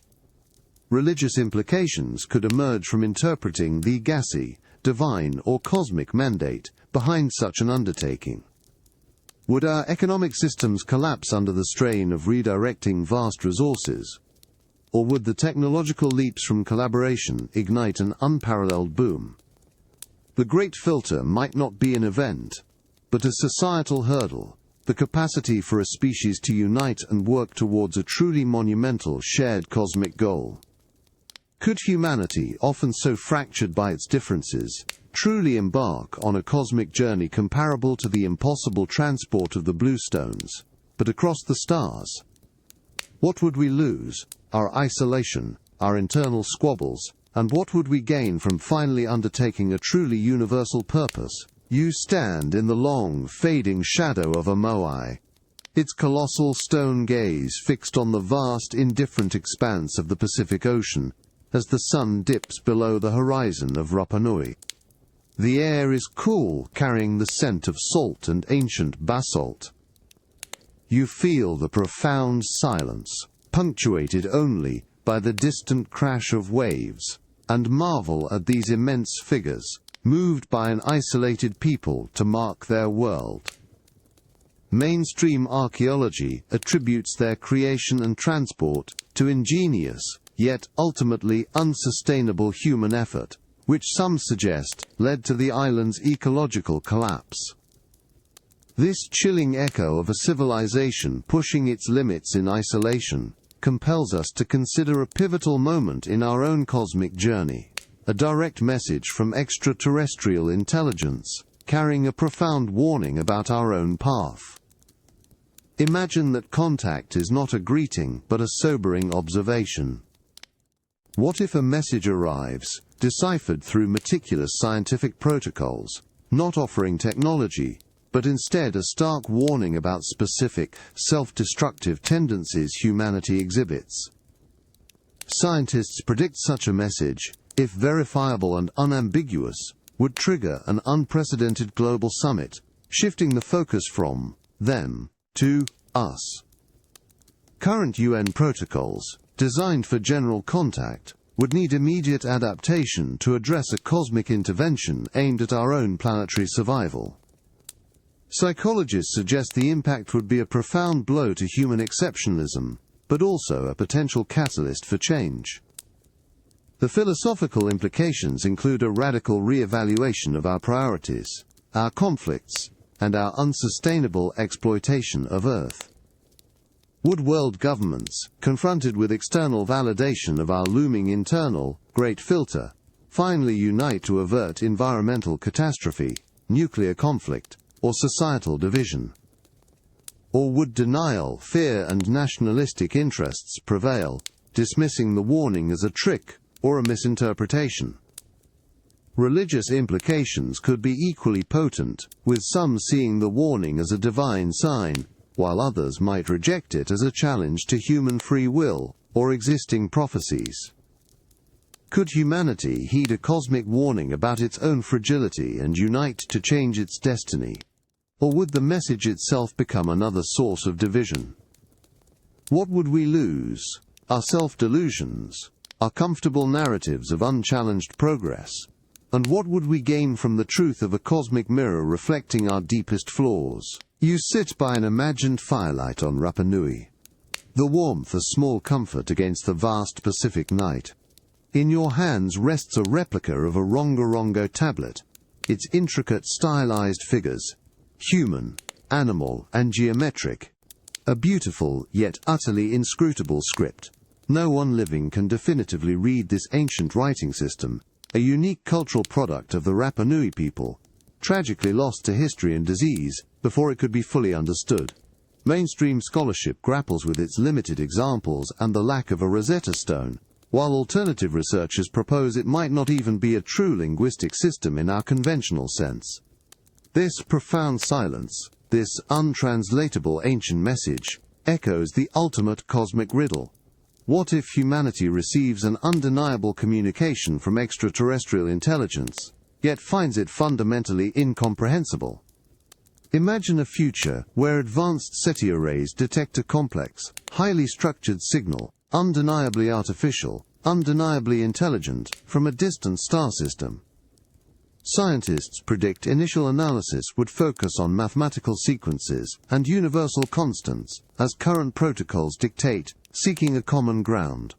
Religious implications could emerge from interpreting the gassy, divine, or cosmic mandate behind such an undertaking. Would our economic systems collapse under the strain of redirecting vast resources? Or would the technological leaps from collaboration ignite an unparalleled boom? The Great Filter might not be an event, but a societal hurdle, the capacity for a species to unite and work towards a truly monumental shared cosmic goal. Could humanity, often so fractured by its differences, truly embark on a cosmic journey comparable to the impossible transport of the bluestones, but across the stars? What would we lose? Our isolation, our internal squabbles, and what would we gain from finally undertaking a truly universal purpose? You stand in the long, fading shadow of a moai, its colossal stone gaze fixed on the vast, indifferent expanse of the Pacific Ocean as the sun dips below the horizon of Rapa Nui. The air is cool, carrying the scent of salt and ancient basalt. You feel the profound silence, punctuated only by the distant crash of waves, and marvel at these immense figures, moved by an isolated people to mark their world. Mainstream archaeology attributes their creation and transport to ingenious, yet ultimately unsustainable human effort, which some suggest led to the island's ecological collapse. This chilling echo of a civilization pushing its limits in isolation compels us to consider a pivotal moment in our own cosmic journey, a direct message from extraterrestrial intelligence, carrying a profound warning about our own path. Imagine that contact is not a greeting but a sobering observation. What if a message arrives, deciphered through meticulous scientific protocols, not offering technology, but instead a stark warning about specific, self-destructive tendencies humanity exhibits? Scientists predict such a message if verifiable and unambiguous, would trigger an unprecedented global summit, shifting the focus from them to us. Current UN protocols, designed for general contact, would need immediate adaptation to address a cosmic intervention aimed at our own planetary survival. Psychologists suggest the impact would be a profound blow to human exceptionalism, but also a potential catalyst for change. The philosophical implications include a radical re-evaluation of our priorities, our conflicts, and our unsustainable exploitation of Earth. Would world governments, confronted with external validation of our looming internal great filter, finally unite to avert environmental catastrophe, nuclear conflict, or societal division? Or would denial, fear, and nationalistic interests prevail, dismissing the warning as a trick or a misinterpretation? Religious implications could be equally potent, with some seeing the warning as a divine sign, while others might reject it as a challenge to human free will or existing prophecies. Could humanity heed a cosmic warning about its own fragility and unite to change its destiny? Or would the message itself become another source of division? What would we lose? Our self-delusions, our comfortable narratives of unchallenged progress? And what would we gain from the truth of a cosmic mirror reflecting our deepest flaws? You sit by an imagined firelight on Rapa Nui. The warmth a small comfort against the vast Pacific night. In your hands rests a replica of a Rongorongo tablet, its intricate stylized figures, human, animal, and geometric. A beautiful, yet utterly inscrutable script. No one living can definitively read this ancient writing system, a unique cultural product of the Rapa Nui people, tragically lost to history and disease before it could be fully understood. Mainstream scholarship grapples with its limited examples and the lack of a Rosetta Stone, while alternative researchers propose it might not even be a true linguistic system in our conventional sense. This profound silence, this untranslatable ancient message, echoes the ultimate cosmic riddle. What if humanity receives an undeniable communication from extraterrestrial intelligence, yet finds it fundamentally incomprehensible? Imagine a future where advanced SETI arrays detect a complex, highly structured signal, undeniably artificial, undeniably intelligent, from a distant star system. Scientists predict initial analysis would focus on mathematical sequences and universal constants, as current protocols dictate, seeking a common ground.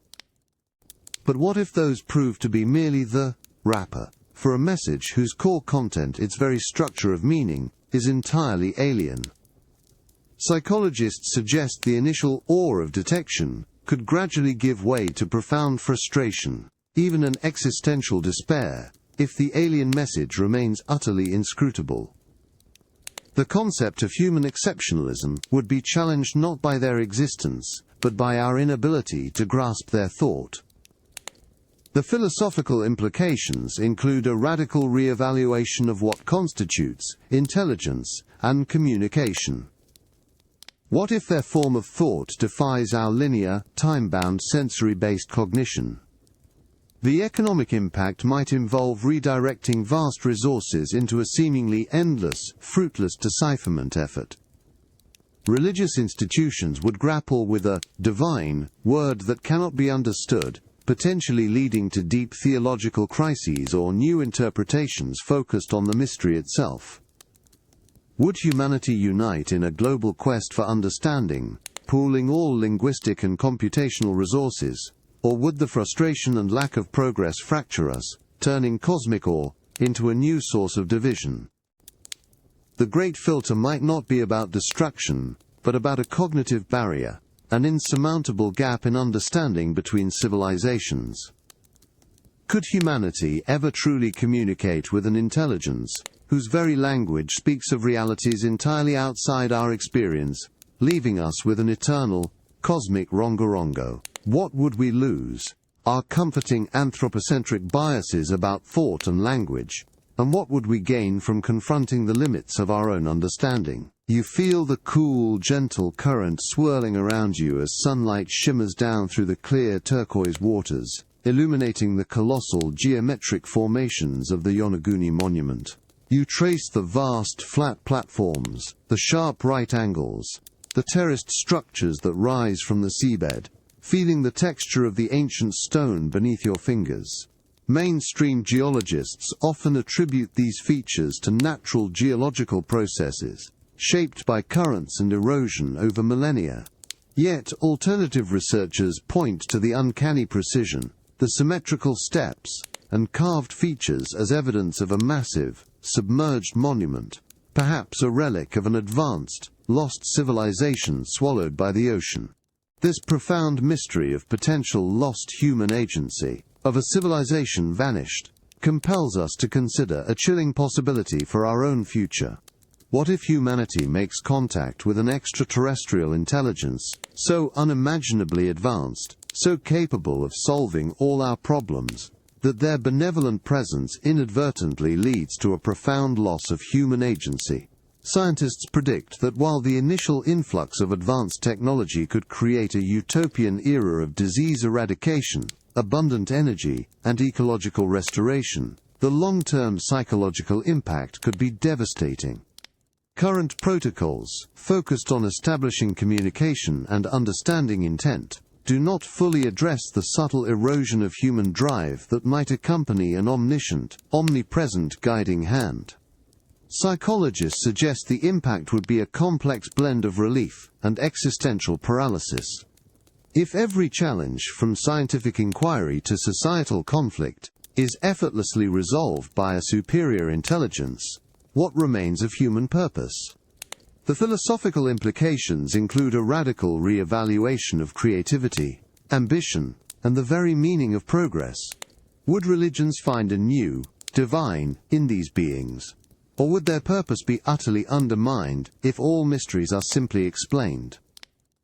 But what if those prove to be merely the wrapper for a message whose core content, its very structure of meaning, is entirely alien? Psychologists suggest the initial awe of detection could gradually give way to profound frustration, even an existential despair, if the alien message remains utterly inscrutable. The concept of human exceptionalism would be challenged not by their existence, but by our inability to grasp their thought. The philosophical implications include a radical re-evaluation of what constitutes intelligence and communication. What if their form of thought defies our linear, time-bound, sensory-based cognition? The economic impact might involve redirecting vast resources into a seemingly endless, fruitless decipherment effort. Religious institutions would grapple with a divine word that cannot be understood, potentially leading to deep theological crises or new interpretations focused on the mystery itself. Would humanity unite in a global quest for understanding, pooling all linguistic and computational resources, or would the frustration and lack of progress fracture us, turning cosmic awe into a new source of division? The great filter might not be about destruction, but about a cognitive barrier, an insurmountable gap in understanding between civilizations. Could humanity ever truly communicate with an intelligence whose very language speaks of realities entirely outside our experience, leaving us with an eternal, cosmic rongorongo? What would we lose? Our comforting anthropocentric biases about thought and language. And what would we gain from confronting the limits of our own understanding? You feel the cool, gentle current swirling around you as sunlight shimmers down through the clear turquoise waters, illuminating the colossal geometric formations of the Yonaguni Monument. You trace the vast flat platforms, the sharp right angles, the terraced structures that rise from the seabed, feeling the texture of the ancient stone beneath your fingers. Mainstream geologists often attribute these features to natural geological processes, shaped by currents and erosion over millennia. Yet, alternative researchers point to the uncanny precision, the symmetrical steps, and carved features as evidence of a massive, submerged monument, perhaps a relic of an advanced, lost civilization swallowed by the ocean. This profound mystery of potential lost human agency, of a civilization vanished, compels us to consider a chilling possibility for our own future. What if humanity makes contact with an extraterrestrial intelligence, so unimaginably advanced, so capable of solving all our problems, that their benevolent presence inadvertently leads to a profound loss of human agency? Scientists predict that while the initial influx of advanced technology could create a utopian era of disease eradication, abundant energy, and ecological restoration, the long-term psychological impact could be devastating. Current protocols, focused on establishing communication and understanding intent, do not fully address the subtle erosion of human drive that might accompany an omniscient, omnipresent guiding hand. Psychologists suggest the impact would be a complex blend of relief and existential paralysis. If every challenge, from scientific inquiry to societal conflict, is effortlessly resolved by a superior intelligence, what remains of human purpose? The philosophical implications include a radical re-evaluation of creativity, ambition, and the very meaning of progress. Would religions find a new, divine, in these beings? Or would their purpose be utterly undermined if all mysteries are simply explained?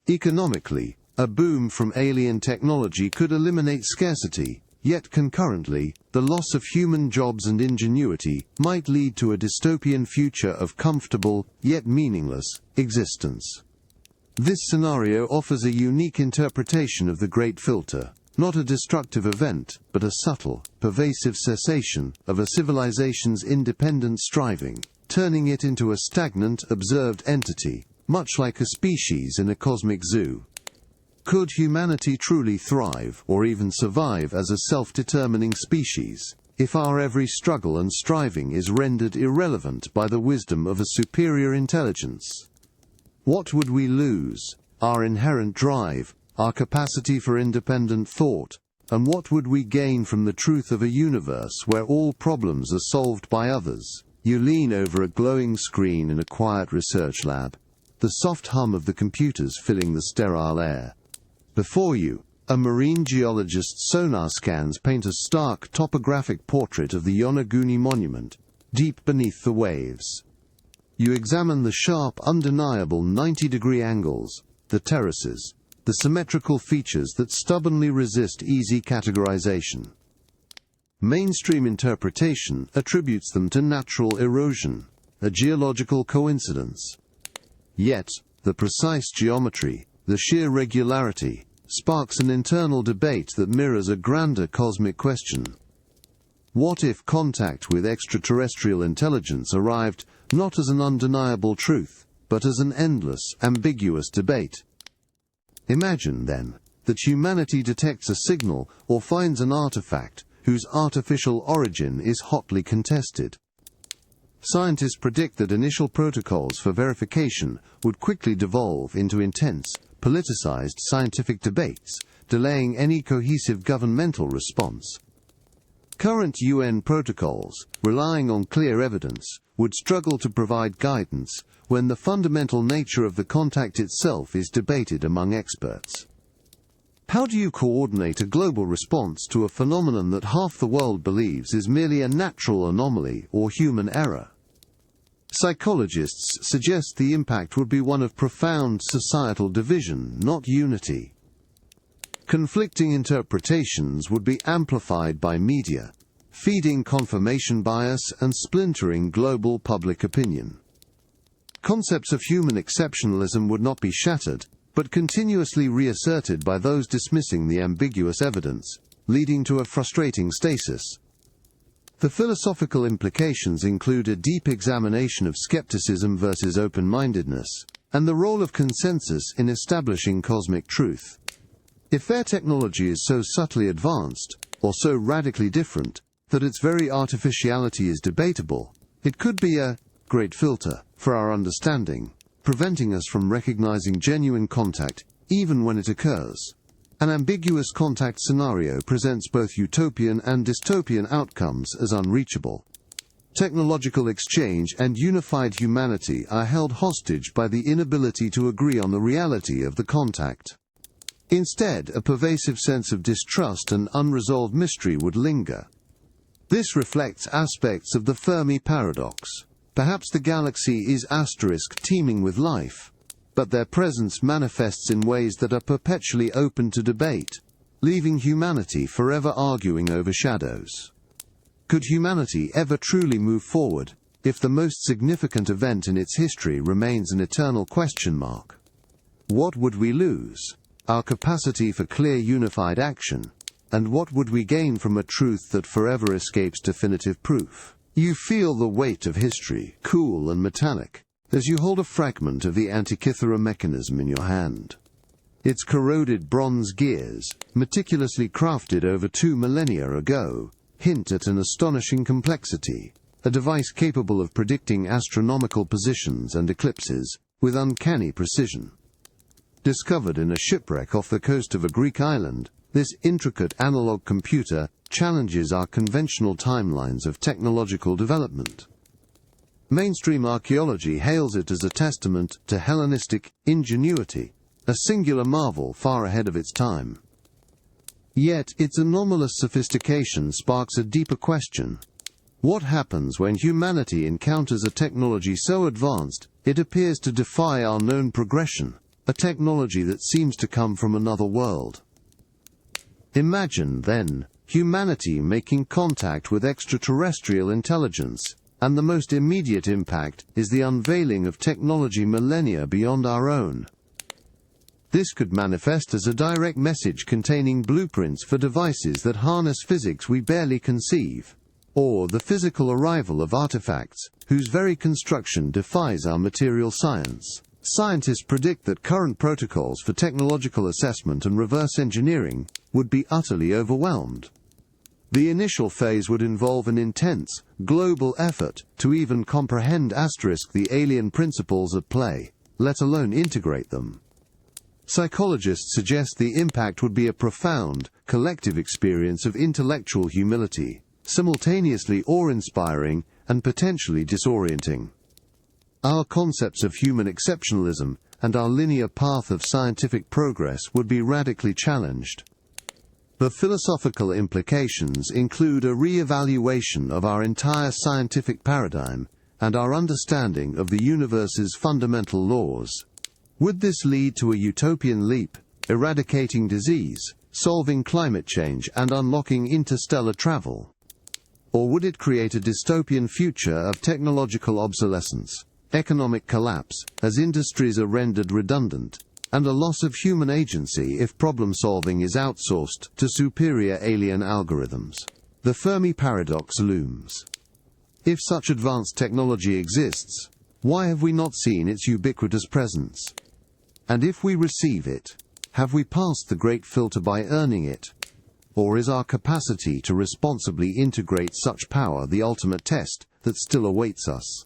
Economically, a boom from alien technology could eliminate scarcity, yet concurrently, the loss of human jobs and ingenuity might lead to a dystopian future of comfortable, yet meaningless, existence. This scenario offers a unique interpretation of the Great Filter, not a destructive event, but a subtle, pervasive cessation of a civilization's independent striving, turning it into a stagnant, observed entity, much like a species in a cosmic zoo. Could humanity truly thrive, or even survive as a self-determining species, if our every struggle and striving is rendered irrelevant by the wisdom of a superior intelligence? What would we lose? Our inherent drive, our capacity for independent thought, and what would we gain from the truth of a universe where all problems are solved by others? You lean over a glowing screen in a quiet research lab, the soft hum of the computers filling the sterile air. Before you, a marine geologist's sonar scans paint a stark topographic portrait of the Yonaguni Monument, deep beneath the waves. You examine the sharp, undeniable 90-degree angles, the terraces, the symmetrical features that stubbornly resist easy categorization. Mainstream interpretation attributes them to natural erosion, a geological coincidence. Yet, the precise geometry, the sheer regularity, sparks an internal debate that mirrors a grander cosmic question. What if contact with extraterrestrial intelligence arrived not as an undeniable truth, but as an endless, ambiguous debate? Imagine, then, that humanity detects a signal or finds an artifact whose artificial origin is hotly contested. Scientists predict that initial protocols for verification would quickly devolve into intense, politicized scientific debates, delaying any cohesive governmental response. Current UN protocols, relying on clear evidence, would struggle to provide guidance when the fundamental nature of the contact itself is debated among experts. How do you coordinate a global response to a phenomenon that half the world believes is merely a natural anomaly or human error? Psychologists suggest the impact would be one of profound societal division, not unity. Conflicting interpretations would be amplified by media, feeding confirmation bias and splintering global public opinion. Concepts of human exceptionalism would not be shattered, but continuously reasserted by those dismissing the ambiguous evidence, leading to a frustrating stasis. The philosophical implications include a deep examination of skepticism versus open-mindedness, and the role of consensus in establishing cosmic truth. If their technology is so subtly advanced, or so radically different, that its very artificiality is debatable, it could be a great filter for our understanding, preventing us from recognizing genuine contact even when it occurs. An ambiguous contact scenario presents both utopian and dystopian outcomes as unreachable. Technological exchange and unified humanity are held hostage by the inability to agree on the reality of the contact. Instead, a pervasive sense of distrust and unresolved mystery would linger. This reflects aspects of the Fermi paradox. Perhaps the galaxy is teeming with life, but their presence manifests in ways that are perpetually open to debate, leaving humanity forever arguing over shadows. Could humanity ever truly move forward if the most significant event in its history remains an eternal question mark? What would we lose? Our capacity for clear unified action? And what would we gain from a truth that forever escapes definitive proof? You feel the weight of history, cool and metallic, as you hold a fragment of the Antikythera mechanism in your hand. Its corroded bronze gears, meticulously crafted over 2 millennia ago, hint at an astonishing complexity, a device capable of predicting astronomical positions and eclipses with uncanny precision. Discovered in a shipwreck off the coast of a Greek island, this intricate analog computer challenges our conventional timelines of technological development. Mainstream archaeology hails it as a testament to Hellenistic ingenuity, a singular marvel far ahead of its time. Yet its anomalous sophistication sparks a deeper question. What happens when humanity encounters a technology so advanced it appears to defy our known progression, a technology that seems to come from another world? Imagine, then, humanity making contact with extraterrestrial intelligence, and the most immediate impact is the unveiling of technology millennia beyond our own. This could manifest as a direct message containing blueprints for devices that harness physics we barely conceive, or the physical arrival of artifacts whose very construction defies our material science. Scientists predict that current protocols for technological assessment and reverse engineering would be utterly overwhelmed. The initial phase would involve an intense, global effort to even comprehend the alien principles at play, let alone integrate them. Psychologists suggest the impact would be a profound, collective experience of intellectual humility, simultaneously awe-inspiring and potentially disorienting. Our concepts of human exceptionalism and our linear path of scientific progress would be radically challenged. The philosophical implications include a re-evaluation of our entire scientific paradigm and our understanding of the universe's fundamental laws. Would this lead to a utopian leap, eradicating disease, solving climate change, and unlocking interstellar travel? Or would it create a dystopian future of technological obsolescence, economic collapse as industries are rendered redundant, and a loss of human agency if problem-solving is outsourced to superior alien algorithms? The Fermi paradox looms. If such advanced technology exists, why have we not seen its ubiquitous presence? And if we receive it, have we passed the great filter by earning it? Or is our capacity to responsibly integrate such power the ultimate test that still awaits us?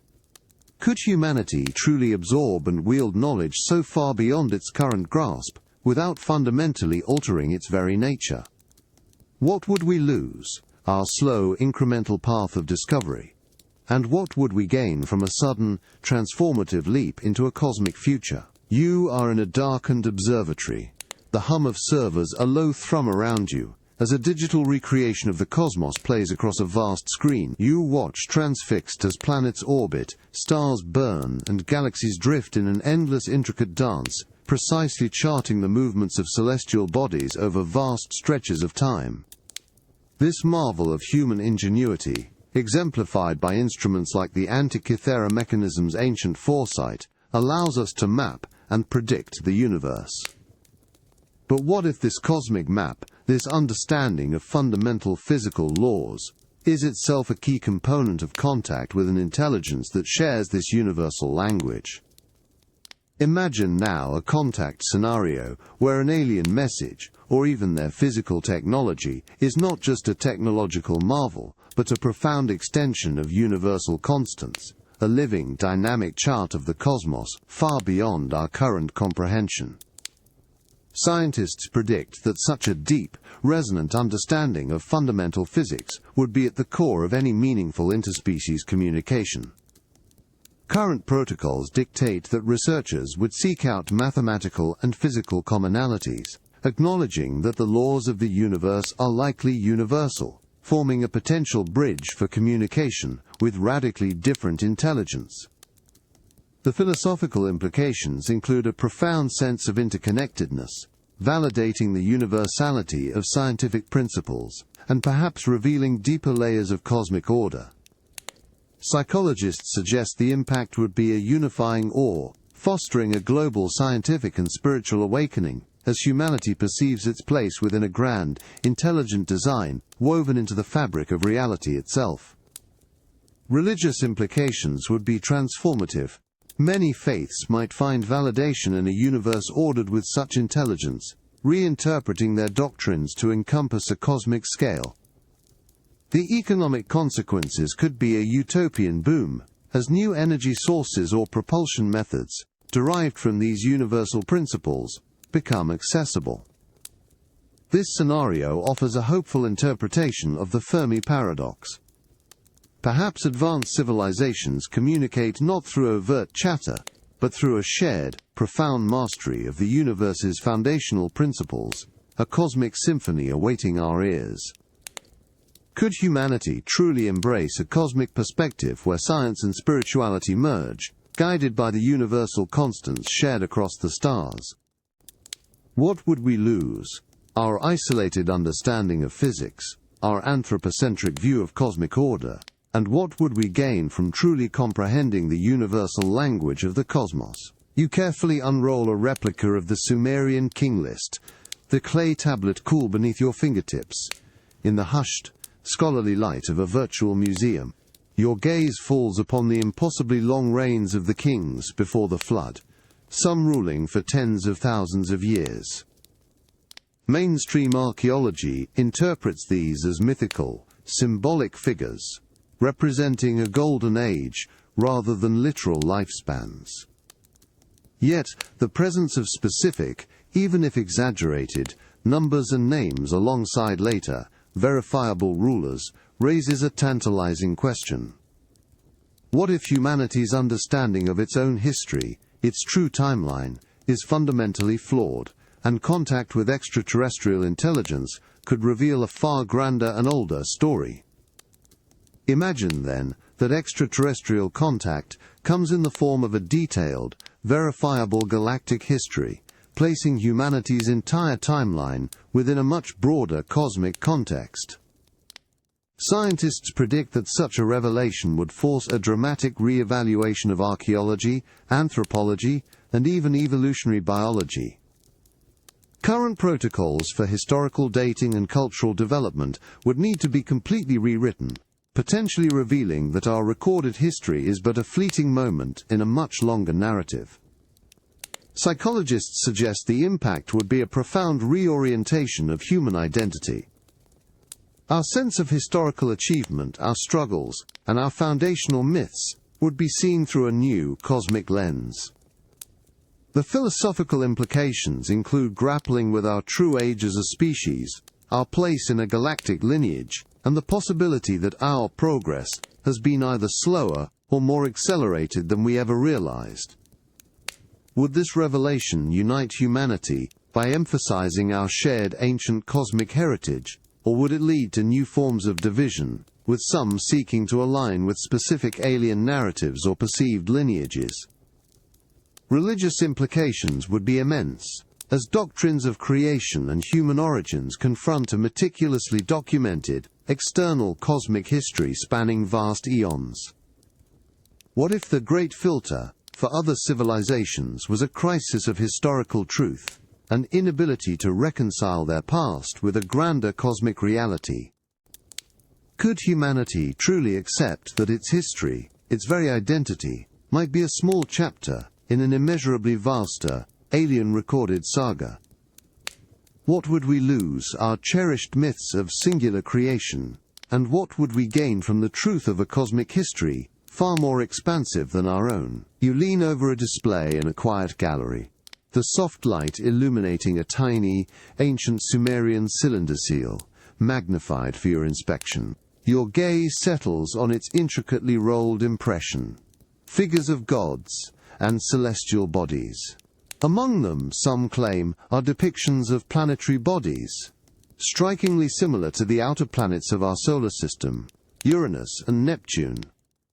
Could humanity truly absorb and wield knowledge so far beyond its current grasp, without fundamentally altering its very nature? What would we lose? Our slow, incremental path of discovery? And what would we gain from a sudden, transformative leap into a cosmic future? You are in a darkened observatory. The hum of servers a low thrum around you. As a digital recreation of the cosmos plays across a vast screen, you watch transfixed as planets orbit, stars burn, and galaxies drift in an endless intricate dance, precisely charting the movements of celestial bodies over vast stretches of time. This marvel of human ingenuity, exemplified by instruments like the Antikythera mechanism's ancient foresight, allows us to map and predict the universe. But what if this cosmic map, This understanding of fundamental physical laws is itself a key component of contact with an intelligence that shares this universal language. Imagine now a contact scenario where an alien message, or even their physical technology, is not just a technological marvel, but a profound extension of universal constants, a living, dynamic chart of the cosmos, far beyond our current comprehension. Scientists predict that such a deep, resonant understanding of fundamental physics would be at the core of any meaningful interspecies communication. Current protocols dictate that researchers would seek out mathematical and physical commonalities, acknowledging that the laws of the universe are likely universal, forming a potential bridge for communication with radically different intelligence. The philosophical implications include a profound sense of interconnectedness, validating the universality of scientific principles, and perhaps revealing deeper layers of cosmic order. Psychologists suggest the impact would be a unifying awe, fostering a global scientific and spiritual awakening, as humanity perceives its place within a grand, intelligent design woven into the fabric of reality itself. Religious implications would be transformative. Many faiths might find validation in a universe ordered with such intelligence, reinterpreting their doctrines to encompass a cosmic scale. The economic consequences could be a utopian boom, as new energy sources or propulsion methods, derived from these universal principles, become accessible. This scenario offers a hopeful interpretation of the Fermi paradox. Perhaps advanced civilizations communicate not through overt chatter, but through a shared, profound mastery of the universe's foundational principles, a cosmic symphony awaiting our ears. Could humanity truly embrace a cosmic perspective where science and spirituality merge, guided by the universal constants shared across the stars? What would we lose? Our isolated understanding of physics, our anthropocentric view of cosmic order, and what would we gain from truly comprehending the universal language of the cosmos? You carefully unroll a replica of the Sumerian king list, the clay tablet cool beneath your fingertips. In the hushed, scholarly light of a virtual museum, your gaze falls upon the impossibly long reigns of the kings before the flood, some ruling for tens of thousands of years. Mainstream archaeology interprets these as mythical, symbolic figures, representing a golden age rather than literal lifespans. Yet, the presence of specific, even if exaggerated, numbers and names alongside later, verifiable rulers raises a tantalizing question. What if humanity's understanding of its own history, its true timeline, is fundamentally flawed, and contact with extraterrestrial intelligence could reveal a far grander and older story? Imagine, then, that extraterrestrial contact comes in the form of a detailed, verifiable galactic history, placing humanity's entire timeline within a much broader cosmic context. Scientists predict that such a revelation would force a dramatic re-evaluation of archaeology, anthropology, and even evolutionary biology. Current protocols for historical dating and cultural development would need to be completely rewritten, potentially revealing that our recorded history is but a fleeting moment in a much longer narrative. Psychologists suggest the impact would be a profound reorientation of human identity. Our sense of historical achievement, our struggles, and our foundational myths would be seen through a new cosmic lens. The philosophical implications include grappling with our true age as a species, our place in a galactic lineage, and the possibility that our progress has been either slower or more accelerated than we ever realized. Would this revelation unite humanity by emphasizing our shared ancient cosmic heritage, or would it lead to new forms of division, with some seeking to align with specific alien narratives or perceived lineages? Religious implications would be immense, as doctrines of creation and human origins confront a meticulously documented, external cosmic history spanning vast eons. What if the great filter for other civilizations was a crisis of historical truth, an inability to reconcile their past with a grander cosmic reality. Could humanity truly accept that its history, its very identity, might be a small chapter in an immeasurably vaster, alien-recorded saga? What would we lose, our cherished myths of singular creation, and what would we gain from the truth of a cosmic history far more expansive than our own? You lean over a display in a quiet gallery, the soft light illuminating a tiny, ancient Sumerian cylinder seal, magnified for your inspection. Your gaze settles on its intricately rolled impression. Figures of gods and celestial bodies. Among them, some claim, are depictions of planetary bodies, strikingly similar to the outer planets of our solar system, Uranus and Neptune,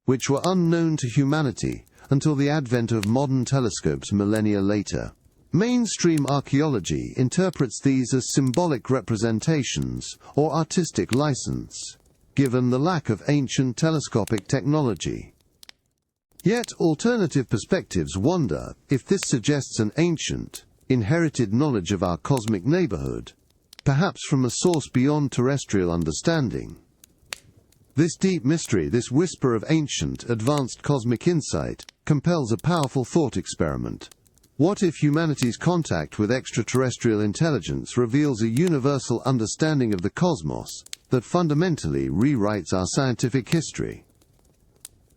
which were unknown to humanity until the advent of modern telescopes millennia later. Mainstream archaeology interprets these as symbolic representations or artistic license, given the lack of ancient telescopic technology. Yet alternative perspectives wonder if this suggests an ancient, inherited knowledge of our cosmic neighborhood, perhaps from a source beyond terrestrial understanding. This deep mystery, this whisper of ancient, advanced cosmic insight, compels a powerful thought experiment. What if humanity's contact with extraterrestrial intelligence reveals a universal understanding of the cosmos that fundamentally rewrites our scientific history?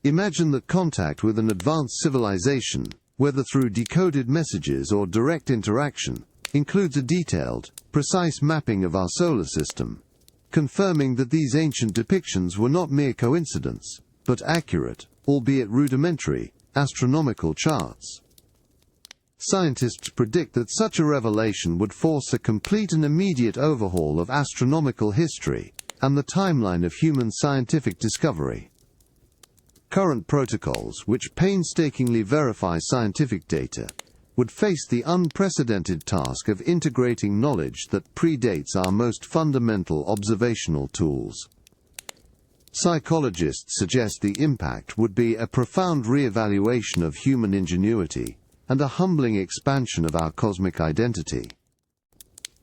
Imagine that contact with an advanced civilization, whether through decoded messages or direct interaction, includes a detailed, precise mapping of our solar system, confirming that these ancient depictions were not mere coincidence, but accurate, albeit rudimentary, astronomical charts. Scientists predict that such a revelation would force a complete and immediate overhaul of astronomical history and the timeline of human scientific discovery. Current protocols, which painstakingly verify scientific data, would face the unprecedented task of integrating knowledge that predates our most fundamental observational tools. Psychologists suggest the impact would be a profound re-evaluation of human ingenuity and a humbling expansion of our cosmic identity.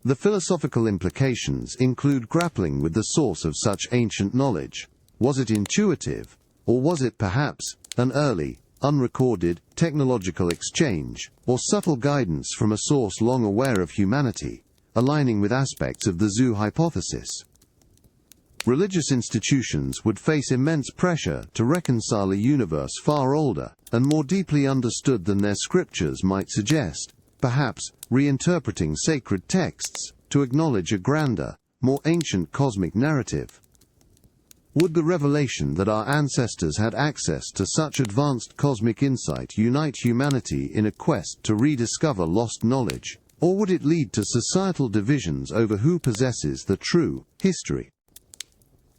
The philosophical implications include grappling with the source of such ancient knowledge. Was it intuitive? Or was it perhaps an early, unrecorded, technological exchange, or subtle guidance from a source long aware of humanity, aligning with aspects of the zoo hypothesis? Religious institutions would face immense pressure to reconcile a universe far older and more deeply understood than their scriptures might suggest, perhaps reinterpreting sacred texts to acknowledge a grander, more ancient cosmic narrative. Would the revelation that our ancestors had access to such advanced cosmic insight unite humanity in a quest to rediscover lost knowledge, or would it lead to societal divisions over who possesses the true history?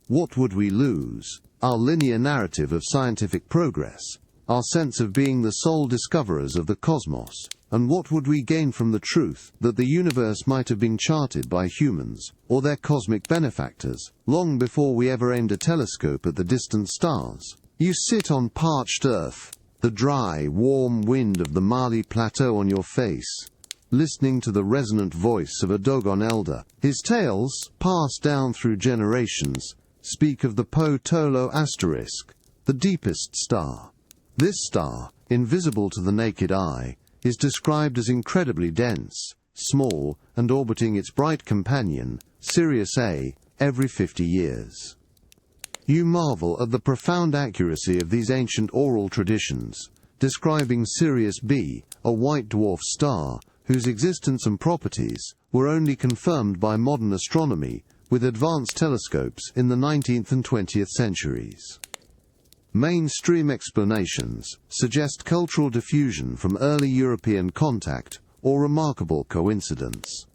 What would we lose? Our linear narrative of scientific progress, our sense of being the sole discoverers of the cosmos, and what would we gain from the truth that the universe might have been charted by humans, or their cosmic benefactors, long before we ever aimed a telescope at the distant stars? You sit on parched earth, the dry, warm wind of the Mali Plateau on your face, listening to the resonant voice of a Dogon elder. His tales, passed down through generations, speak of the Po-Tolo asterisk, the deepest star. This star, invisible to the naked eye, is described as incredibly dense, small, and orbiting its bright companion, Sirius A, every 50 years. You marvel at the profound accuracy of these ancient oral traditions, describing Sirius B, a white dwarf star, whose existence and properties were only confirmed by modern astronomy with advanced telescopes in the 19th and 20th centuries. Mainstream explanations suggest cultural diffusion from early European contact or remarkable coincidence.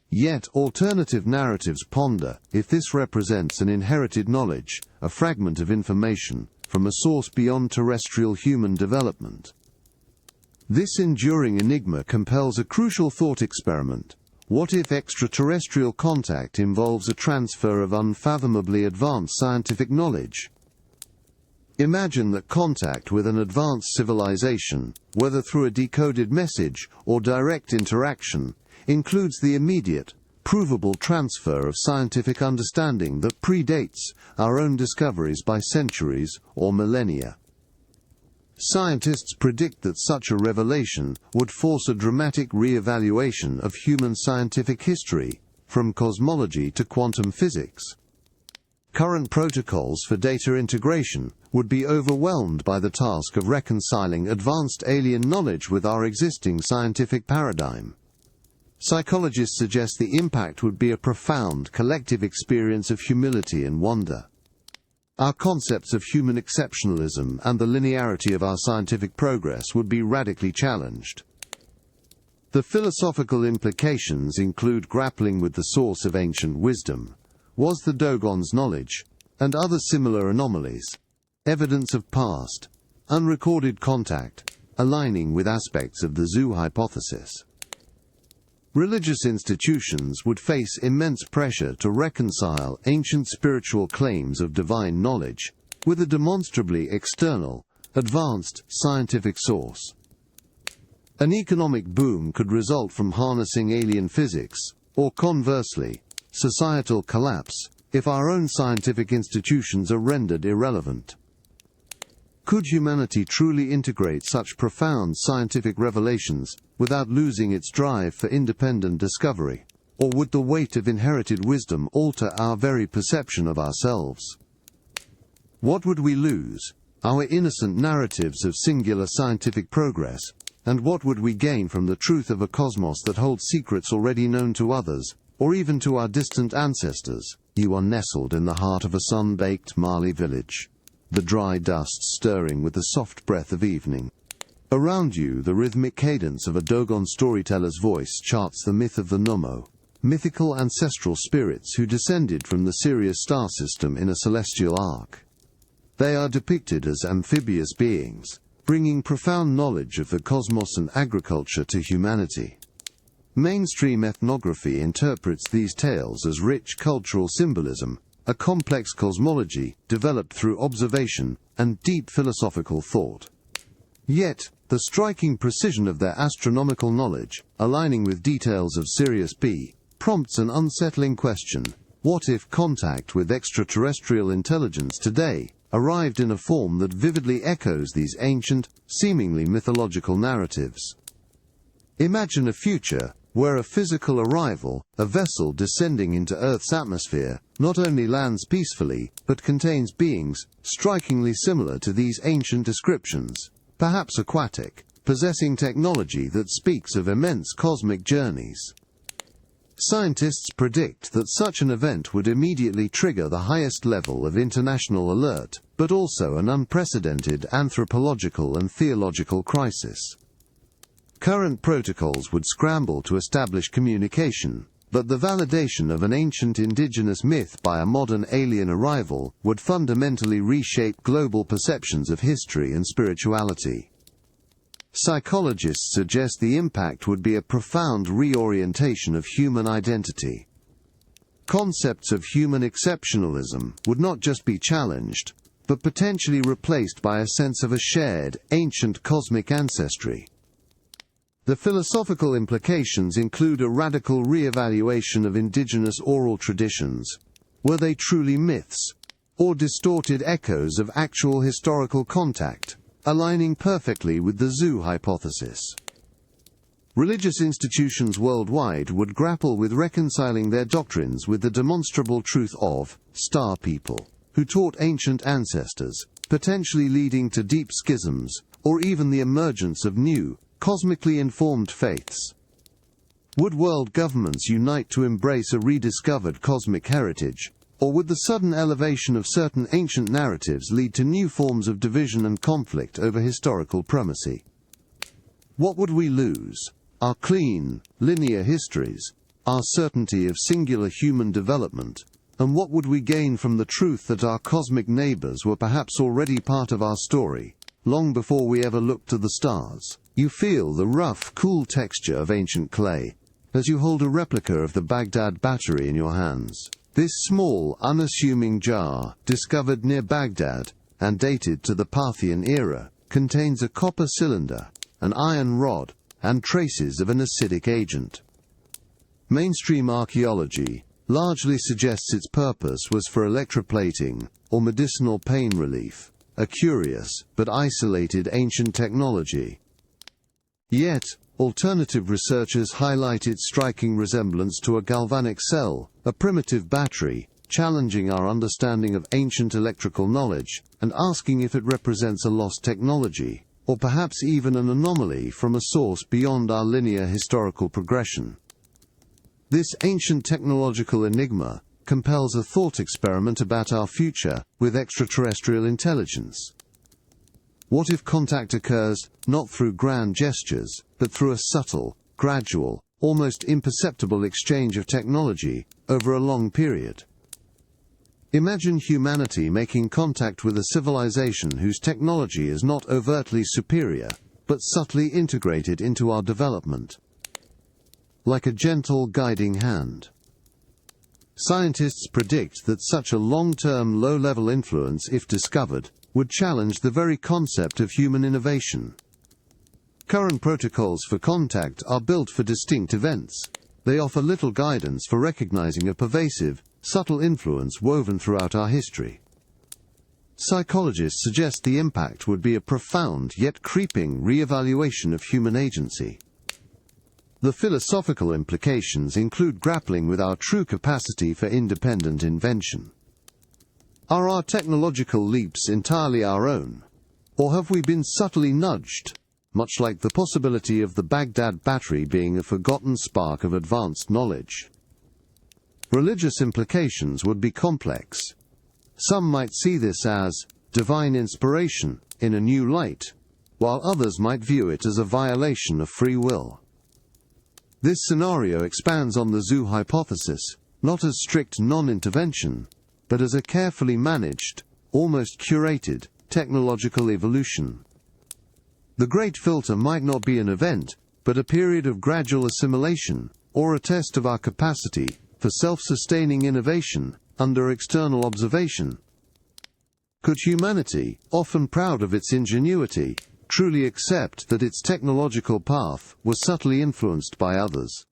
Yet alternative narratives ponder if this represents an inherited knowledge, a fragment of information, from a source beyond terrestrial human development. This enduring enigma compels a crucial thought experiment. What if extraterrestrial contact involves a transfer of unfathomably advanced scientific knowledge? Imagine that contact with an advanced civilization, whether through a decoded message or direct interaction, includes the immediate, provable transfer of scientific understanding that predates our own discoveries by centuries or millennia. Scientists predict that such a revelation would force a dramatic re-evaluation of human scientific history, from cosmology to quantum physics. Current protocols for data integration would be overwhelmed by the task of reconciling advanced alien knowledge with our existing scientific paradigm. Psychologists suggest the impact would be a profound collective experience of humility and wonder. Our concepts of human exceptionalism and the linearity of our scientific progress would be radically challenged. The philosophical implications include grappling with the source of ancient wisdom. Was the Dogon's knowledge, and other similar anomalies, evidence of past, unrecorded contact, aligning with aspects of the zoo hypothesis? Religious institutions would face immense pressure to reconcile ancient spiritual claims of divine knowledge with a demonstrably external, advanced scientific source. An economic boom could result from harnessing alien physics, or conversely, societal collapse, if our own scientific institutions are rendered irrelevant. Could humanity truly integrate such profound scientific revelations without losing its drive for independent discovery? Or would the weight of inherited wisdom alter our very perception of ourselves? What would we lose? Our innocent narratives of singular scientific progress, and what would we gain from the truth of a cosmos that holds secrets already known to others, or even to our distant ancestors? You are nestled in the heart of a sun-baked Mali village, the dry dust stirring with the soft breath of evening. Around you, the rhythmic cadence of a Dogon storyteller's voice charts the myth of the Nommo, mythical ancestral spirits who descended from the Sirius star system in a celestial arc. They are depicted as amphibious beings, bringing profound knowledge of the cosmos and agriculture to humanity. Mainstream ethnography interprets these tales as rich cultural symbolism, a complex cosmology developed through observation and deep philosophical thought. Yet, the striking precision of their astronomical knowledge, aligning with details of Sirius B, prompts an unsettling question: what if contact with extraterrestrial intelligence today arrived in a form that vividly echoes these ancient, seemingly mythological narratives? Imagine a future where a physical arrival, a vessel descending into Earth's atmosphere, not only lands peacefully, but contains beings strikingly similar to these ancient descriptions, perhaps aquatic, possessing technology that speaks of immense cosmic journeys. Scientists predict that such an event would immediately trigger the highest level of international alert, but also an unprecedented anthropological and theological crisis. Current protocols would scramble to establish communication, but the validation of an ancient indigenous myth by a modern alien arrival would fundamentally reshape global perceptions of history and spirituality. Psychologists suggest the impact would be a profound reorientation of human identity. Concepts of human exceptionalism would not just be challenged, but potentially replaced by a sense of a shared, ancient cosmic ancestry. The philosophical implications include a radical re-evaluation of indigenous oral traditions. Were they truly myths, or distorted echoes of actual historical contact, aligning perfectly with the zoo hypothesis? Religious institutions worldwide would grapple with reconciling their doctrines with the demonstrable truth of star people, who taught ancient ancestors, potentially leading to deep schisms, or even the emergence of new, cosmically informed faiths. Would world governments unite to embrace a rediscovered cosmic heritage, or would the sudden elevation of certain ancient narratives lead to new forms of division and conflict over historical primacy? What would we lose? Our clean, linear histories, our certainty of singular human development, and what would we gain from the truth that our cosmic neighbors were perhaps already part of our story, long before we ever looked to the stars? You feel the rough, cool texture of ancient clay as you hold a replica of the Baghdad battery in your hands. This small, unassuming jar, discovered near Baghdad, and dated to the Parthian era, contains a copper cylinder, an iron rod, and traces of an acidic agent. Mainstream archaeology largely suggests its purpose was for electroplating or medicinal pain relief, a curious but isolated ancient technology. Yet, alternative researchers highlight its striking resemblance to a galvanic cell, a primitive battery, challenging our understanding of ancient electrical knowledge and asking if it represents a lost technology, or perhaps even an anomaly from a source beyond our linear historical progression. This ancient technological enigma compels a thought experiment about our future with extraterrestrial intelligence. What if contact occurs not through grand gestures, but through a subtle, gradual, almost imperceptible exchange of technology over a long period? Imagine humanity making contact with a civilization whose technology is not overtly superior, but subtly integrated into our development. Like a gentle guiding hand. Scientists predict that such a long-term low-level influence, if discovered, would challenge the very concept of human innovation. Current protocols for contact are built for distinct events. They offer little guidance for recognizing a pervasive, subtle influence woven throughout our history. Psychologists suggest the impact would be a profound yet creeping re-evaluation of human agency. The philosophical implications include grappling with our true capacity for independent invention. Are our technological leaps entirely our own? Or have we been subtly nudged, much like the possibility of the Baghdad battery being a forgotten spark of advanced knowledge? Religious implications would be complex. Some might see this as divine inspiration in a new light, while others might view it as a violation of free will. This scenario expands on the zoo hypothesis, not as strict non-intervention, but as a carefully managed, almost curated, technological evolution. The Great Filter might not be an event, but a period of gradual assimilation, or a test of our capacity for self-sustaining innovation under external observation. Could humanity, often proud of its ingenuity, truly accept that its technological path was subtly influenced by others?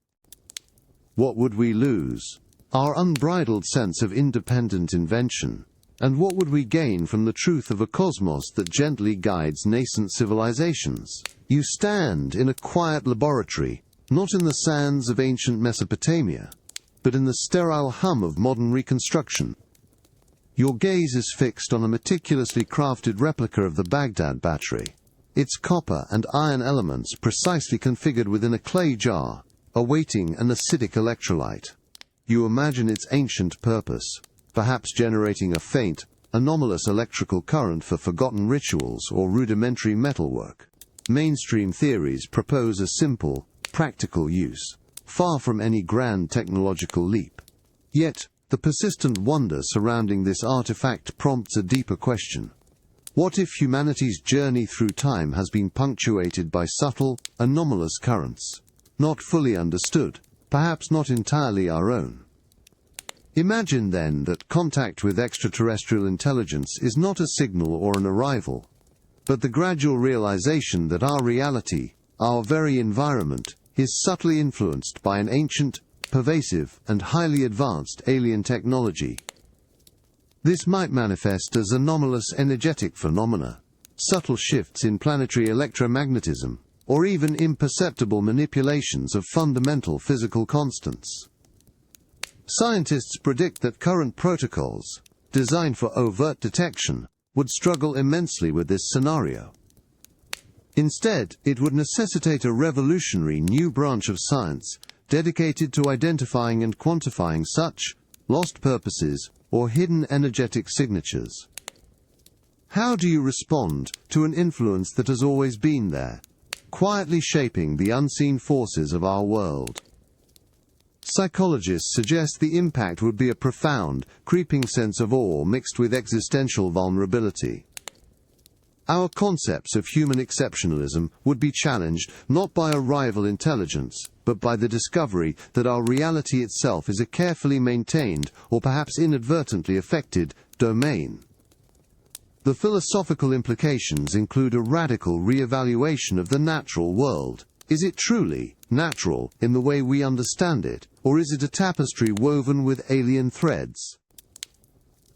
What would we lose? Our unbridled sense of independent invention. And what would we gain from the truth of a cosmos that gently guides nascent civilizations? You stand in a quiet laboratory, not in the sands of ancient Mesopotamia, but in the sterile hum of modern reconstruction. Your gaze is fixed on a meticulously crafted replica of the Baghdad battery, its copper and iron elements precisely configured within a clay jar, awaiting an acidic electrolyte. You imagine its ancient purpose, perhaps generating a faint, anomalous electrical current for forgotten rituals or rudimentary metalwork. Mainstream theories propose a simple, practical use, far from any grand technological leap. Yet, the persistent wonder surrounding this artifact prompts a deeper question. What if humanity's journey through time has been punctuated by subtle, anomalous currents, not fully understood, perhaps not entirely our own? Imagine then that contact with extraterrestrial intelligence is not a signal or an arrival, but the gradual realization that our reality, our very environment, is subtly influenced by an ancient, pervasive, and highly advanced alien technology. This might manifest as anomalous energetic phenomena, subtle shifts in planetary electromagnetism, or even imperceptible manipulations of fundamental physical constants. Scientists predict that current protocols, designed for overt detection, would struggle immensely with this scenario. Instead, it would necessitate a revolutionary new branch of science dedicated to identifying and quantifying such lost purposes or hidden energetic signatures. How do you respond to an influence that has always been there, quietly shaping the unseen forces of our world? Psychologists suggest the impact would be a profound, creeping sense of awe mixed with existential vulnerability. Our concepts of human exceptionalism would be challenged not by a rival intelligence, but by the discovery that our reality itself is a carefully maintained, or perhaps inadvertently affected, domain. The philosophical implications include a radical re-evaluation of the natural world. Is it truly natural in the way we understand it, or is it a tapestry woven with alien threads?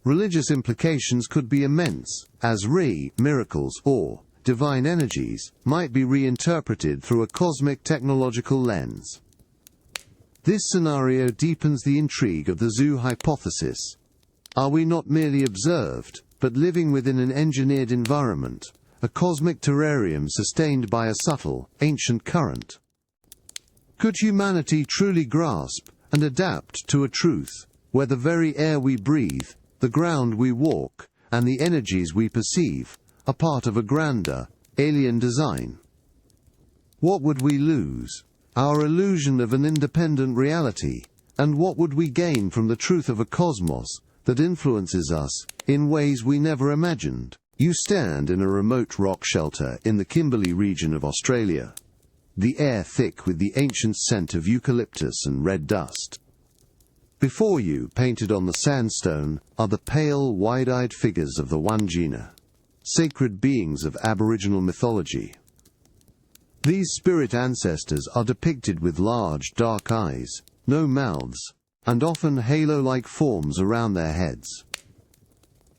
Religious implications could be immense, as miracles or divine energies might be reinterpreted through a cosmic technological lens. This scenario deepens the intrigue of the zoo hypothesis. Are we not merely observed, but living within an engineered environment, a cosmic terrarium sustained by a subtle, ancient current? Could humanity truly grasp and adapt to a truth where the very air we breathe, the ground we walk, and the energies we perceive are part of a grander, alien design? What would we lose? Our illusion of an independent reality, and what would we gain from the truth of a cosmos that influences us in ways we never imagined? You stand in a remote rock shelter in the Kimberley region of Australia, the air thick with the ancient scent of eucalyptus and red dust. Before you, painted on the sandstone, are the pale, wide-eyed figures of the Wandjina, sacred beings of Aboriginal mythology. These spirit ancestors are depicted with large, dark eyes, no mouths, and often halo-like forms around their heads.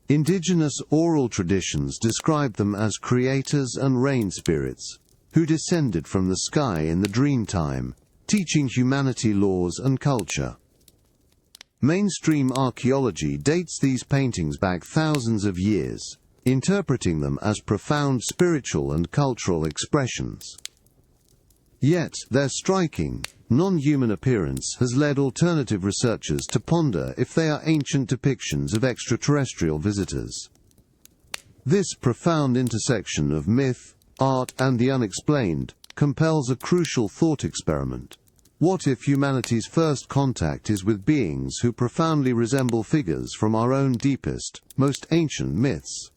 Indigenous oral traditions describe them as creators and rain spirits, who descended from the sky in the dream time, teaching humanity laws and culture. Mainstream archaeology dates these paintings back thousands of years, interpreting them as profound spiritual and cultural expressions. Yet, their striking, non-human appearance has led alternative researchers to ponder if they are ancient depictions of extraterrestrial visitors. This profound intersection of myth, art, and the unexplained compels a crucial thought experiment. What if humanity's first contact is with beings who profoundly resemble figures from our own deepest, most ancient myths?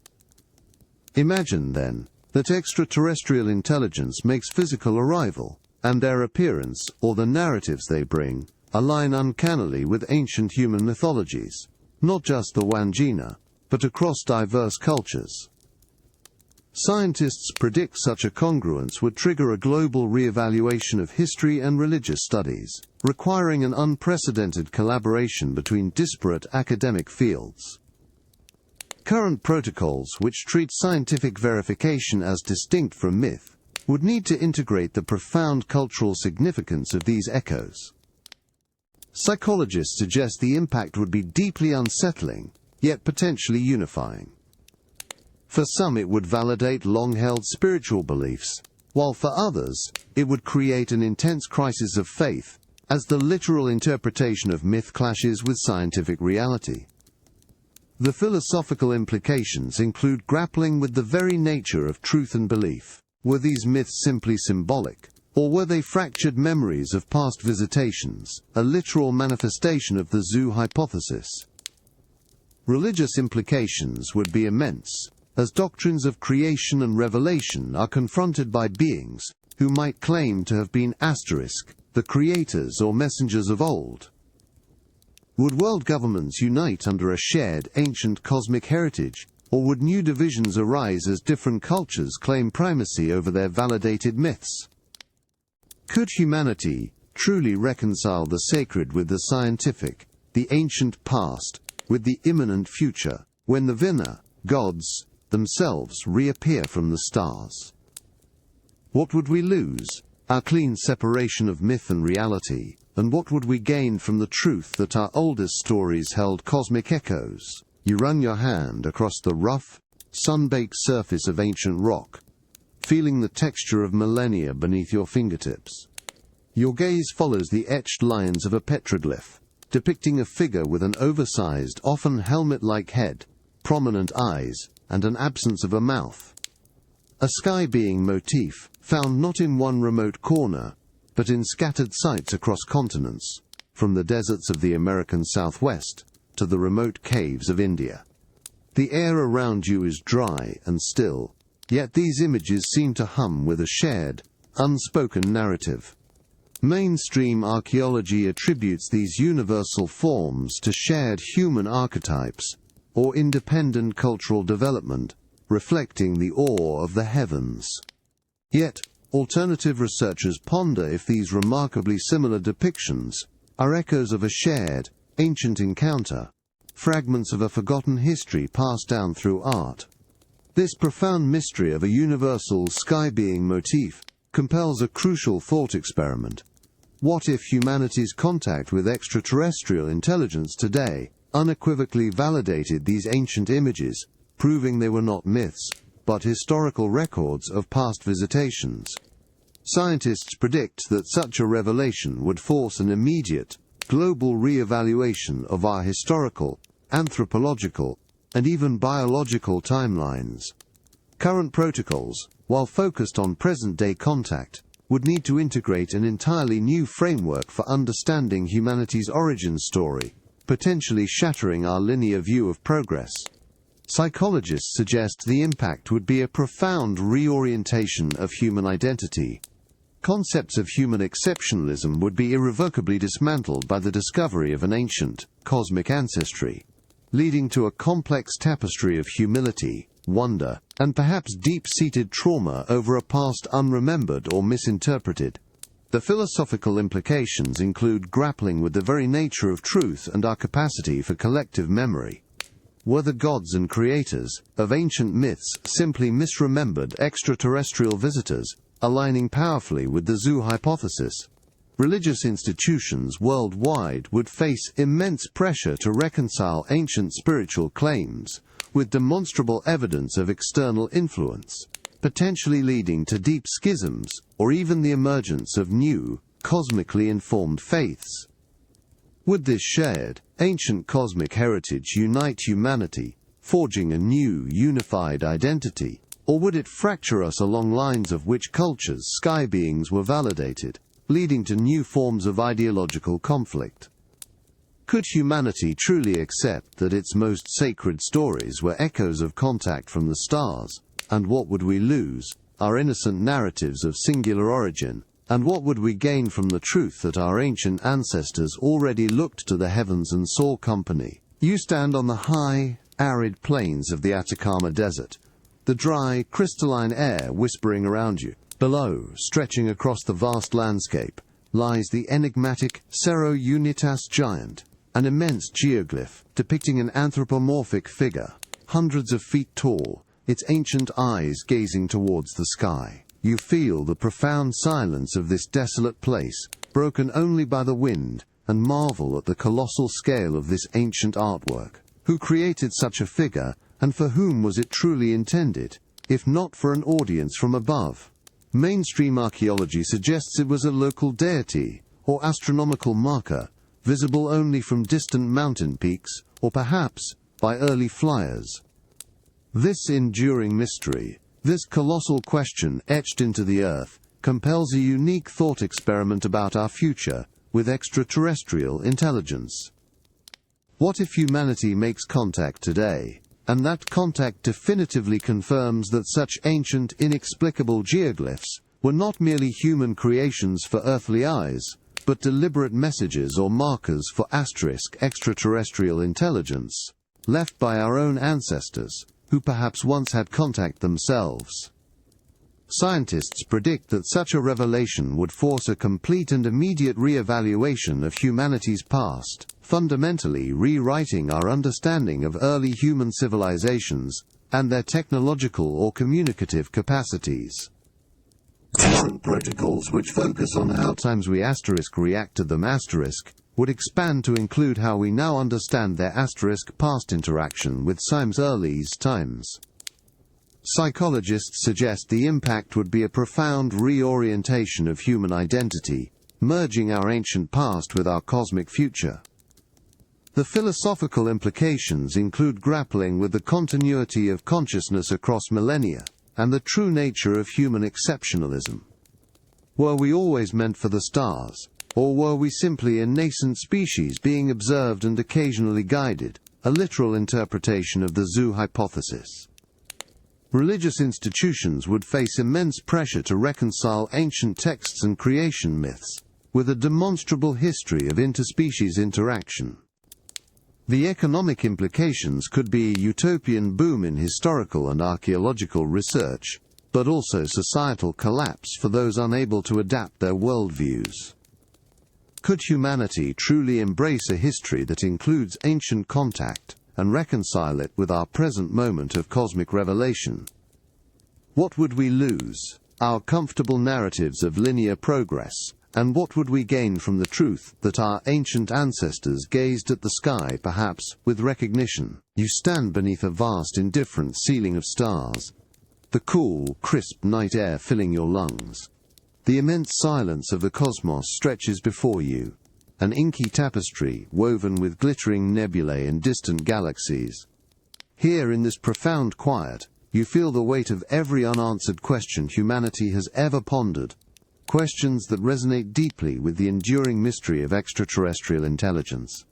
Imagine, then, that extraterrestrial intelligence makes physical arrival, and their appearance, or the narratives they bring, align uncannily with ancient human mythologies, not just the Wandjina, but across diverse cultures. Scientists predict such a congruence would trigger a global re-evaluation of history and religious studies, requiring an unprecedented collaboration between disparate academic fields. Current protocols, which treat scientific verification as distinct from myth, would need to integrate the profound cultural significance of these echoes. Psychologists suggest the impact would be deeply unsettling, yet potentially unifying. For some, it would validate long-held spiritual beliefs, while for others, it would create an intense crisis of faith, as the literal interpretation of myth clashes with scientific reality. The philosophical implications include grappling with the very nature of truth and belief. Were these myths simply symbolic, or were they fractured memories of past visitations, a literal manifestation of the zoo hypothesis? Religious implications would be immense, as doctrines of creation and revelation are confronted by beings who might claim to have been the creators or messengers of old. Would world governments unite under a shared ancient cosmic heritage, or would new divisions arise as different cultures claim primacy over their validated myths? Could humanity truly reconcile the sacred with the scientific, the ancient past with the imminent future, when the Vinna, gods, themselves reappear from the stars? What would we lose? Our clean separation of myth and reality, and what would we gain from the truth that our oldest stories held cosmic echoes? You run your hand across the rough, sun-baked surface of ancient rock, feeling the texture of millennia beneath your fingertips. Your gaze follows the etched lines of a petroglyph, depicting a figure with an oversized, often helmet-like head, prominent eyes, and an absence of a mouth. A sky-being motif, found not in one remote corner, but in scattered sites across continents, from the deserts of the American Southwest to the remote caves of India. The air around you is dry and still, yet these images seem to hum with a shared, unspoken narrative. Mainstream archaeology attributes these universal forms to shared human archetypes, or independent cultural development, reflecting the awe of the heavens. Yet, alternative researchers ponder if these remarkably similar depictions are echoes of a shared, ancient encounter, fragments of a forgotten history passed down through art. This profound mystery of a universal sky-being motif compels a crucial thought experiment. What if humanity's contact with extraterrestrial intelligence today unequivocally validated these ancient images, proving they were not myths, but historical records of past visitations? Scientists predict that such a revelation would force an immediate, global re-evaluation of our historical, anthropological, and even biological timelines. Current protocols, while focused on present-day contact, would need to integrate an entirely new framework for understanding humanity's origin story, potentially shattering our linear view of progress. Psychologists suggest the impact would be a profound reorientation of human identity. Concepts of human exceptionalism would be irrevocably dismantled by the discovery of an ancient, cosmic ancestry, leading to a complex tapestry of humility, wonder, and perhaps deep-seated trauma over a past unremembered or misinterpreted. The philosophical implications include grappling with the very nature of truth and our capacity for collective memory. Were the gods and creators of ancient myths simply misremembered extraterrestrial visitors, aligning powerfully with the zoo hypothesis? Religious institutions worldwide would face immense pressure to reconcile ancient spiritual claims with demonstrable evidence of external influence, potentially leading to deep schisms or even the emergence of new, cosmically informed faiths. Would this shared, ancient cosmic heritage unite humanity, forging a new, unified identity, or would it fracture us along lines of which cultures' sky beings were validated, leading to new forms of ideological conflict? Could humanity truly accept that its most sacred stories were echoes of contact from the stars? And what would we lose? Our innocent narratives of singular origin? And what would we gain from the truth that our ancient ancestors already looked to the heavens and saw company? You stand on the high, arid plains of the Atacama Desert, the dry, crystalline air whispering around you. Below, stretching across the vast landscape, lies the enigmatic Cerro Unitas giant, an immense geoglyph depicting an anthropomorphic figure, hundreds of feet tall, its ancient eyes gazing towards the sky. You feel the profound silence of this desolate place, broken only by the wind, and marvel at the colossal scale of this ancient artwork. Who created such a figure, and for whom was it truly intended, if not for an audience from above? Mainstream archaeology suggests it was a local deity, or astronomical marker, visible only from distant mountain peaks, or perhaps by early flyers. This enduring mystery, this colossal question etched into the earth, compels a unique thought experiment about our future with extraterrestrial intelligence. What if humanity makes contact today, and that contact definitively confirms that such ancient, inexplicable geoglyphs were not merely human creations for earthly eyes, but deliberate messages or markers for extraterrestrial intelligence, left by our own ancestors, who perhaps once had contact themselves? Scientists predict that such a revelation would force a complete and immediate re-evaluation of humanity's past, fundamentally rewriting our understanding of early human civilizations and their technological or communicative capacities. Current protocols which focus on how times we react to them would expand to include how we now understand their past interaction with early times. Psychologists suggest the impact would be a profound reorientation of human identity, merging our ancient past with our cosmic future. The philosophical implications include grappling with the continuity of consciousness across millennia, and the true nature of human exceptionalism. Were we always meant for the stars, or were we simply a nascent species being observed and occasionally guided, a literal interpretation of the zoo hypothesis? Religious institutions would face immense pressure to reconcile ancient texts and creation myths with a demonstrable history of interspecies interaction. The economic implications could be a utopian boom in historical and archaeological research, but also societal collapse for those unable to adapt their worldviews. Could humanity truly embrace a history that includes ancient contact and reconcile it with our present moment of cosmic revelation? What would we lose? Our comfortable narratives of linear progress, and what would we gain from the truth that our ancient ancestors gazed at the sky, perhaps, with recognition? You stand beneath a vast indifferent ceiling of stars, the cool, crisp night air filling your lungs. The immense silence of the cosmos stretches before you, an inky tapestry woven with glittering nebulae and distant galaxies. Here in this profound quiet, you feel the weight of every unanswered question humanity has ever pondered, questions that resonate deeply with the enduring mystery of extraterrestrial intelligence.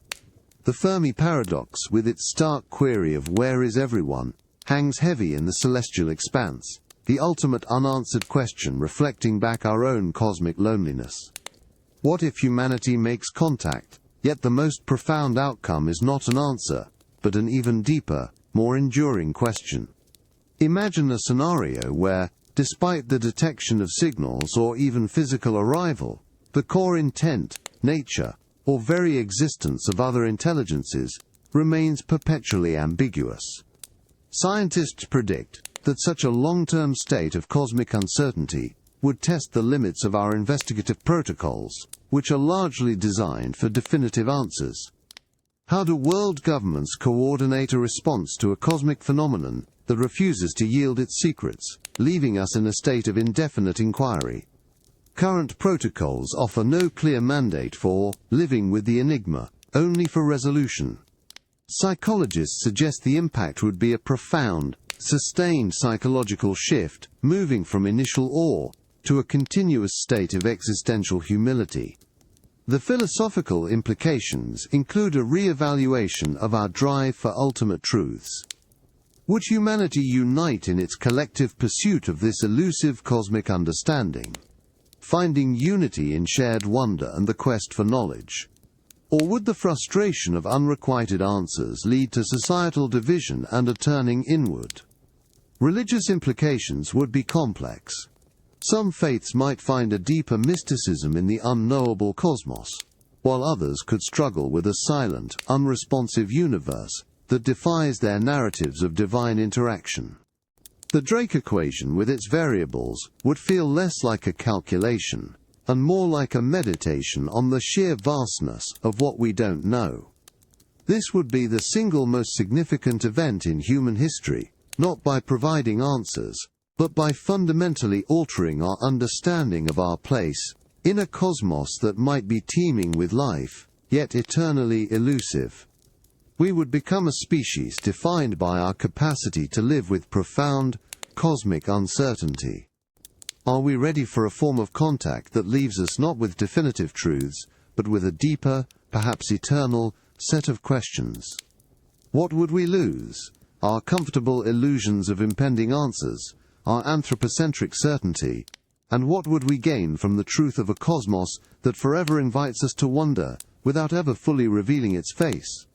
The Fermi paradox, with its stark query of where is everyone, hangs heavy in the celestial expanse, the ultimate unanswered question reflecting back our own cosmic loneliness. What if humanity makes contact, yet the most profound outcome is not an answer, but an even deeper, more enduring question? Imagine a scenario where, despite the detection of signals or even physical arrival, the core intent, nature, or very existence of other intelligences remains perpetually ambiguous. Scientists predict that such a long-term state of cosmic uncertainty would test the limits of our investigative protocols, which are largely designed for definitive answers. How do world governments coordinate a response to a cosmic phenomenon that refuses to yield its secrets, leaving us in a state of indefinite inquiry? Current protocols offer no clear mandate for living with the enigma, only for resolution. Psychologists suggest the impact would be a profound, sustained psychological shift, moving from initial awe to a continuous state of existential humility. The philosophical implications include a re-evaluation of our drive for ultimate truths. Would humanity unite in its collective pursuit of this elusive cosmic understanding, finding unity in shared wonder and the quest for knowledge? Or would the frustration of unrequited answers lead to societal division and a turning inward? Religious implications would be complex. Some faiths might find a deeper mysticism in the unknowable cosmos, while others could struggle with a silent, unresponsive universe that defies their narratives of divine interaction. The Drake equation with its variables would feel less like a calculation and more like a meditation on the sheer vastness of what we don't know. This would be the single most significant event in human history, not by providing answers, but by fundamentally altering our understanding of our place in a cosmos that might be teeming with life, yet eternally elusive. We would become a species defined by our capacity to live with profound, cosmic uncertainty. Are we ready for a form of contact that leaves us not with definitive truths, but with a deeper, perhaps eternal, set of questions? What would we lose? Our comfortable illusions of impending answers, our anthropocentric certainty, and what would we gain from the truth of a cosmos that forever invites us to wonder without ever fully revealing its face?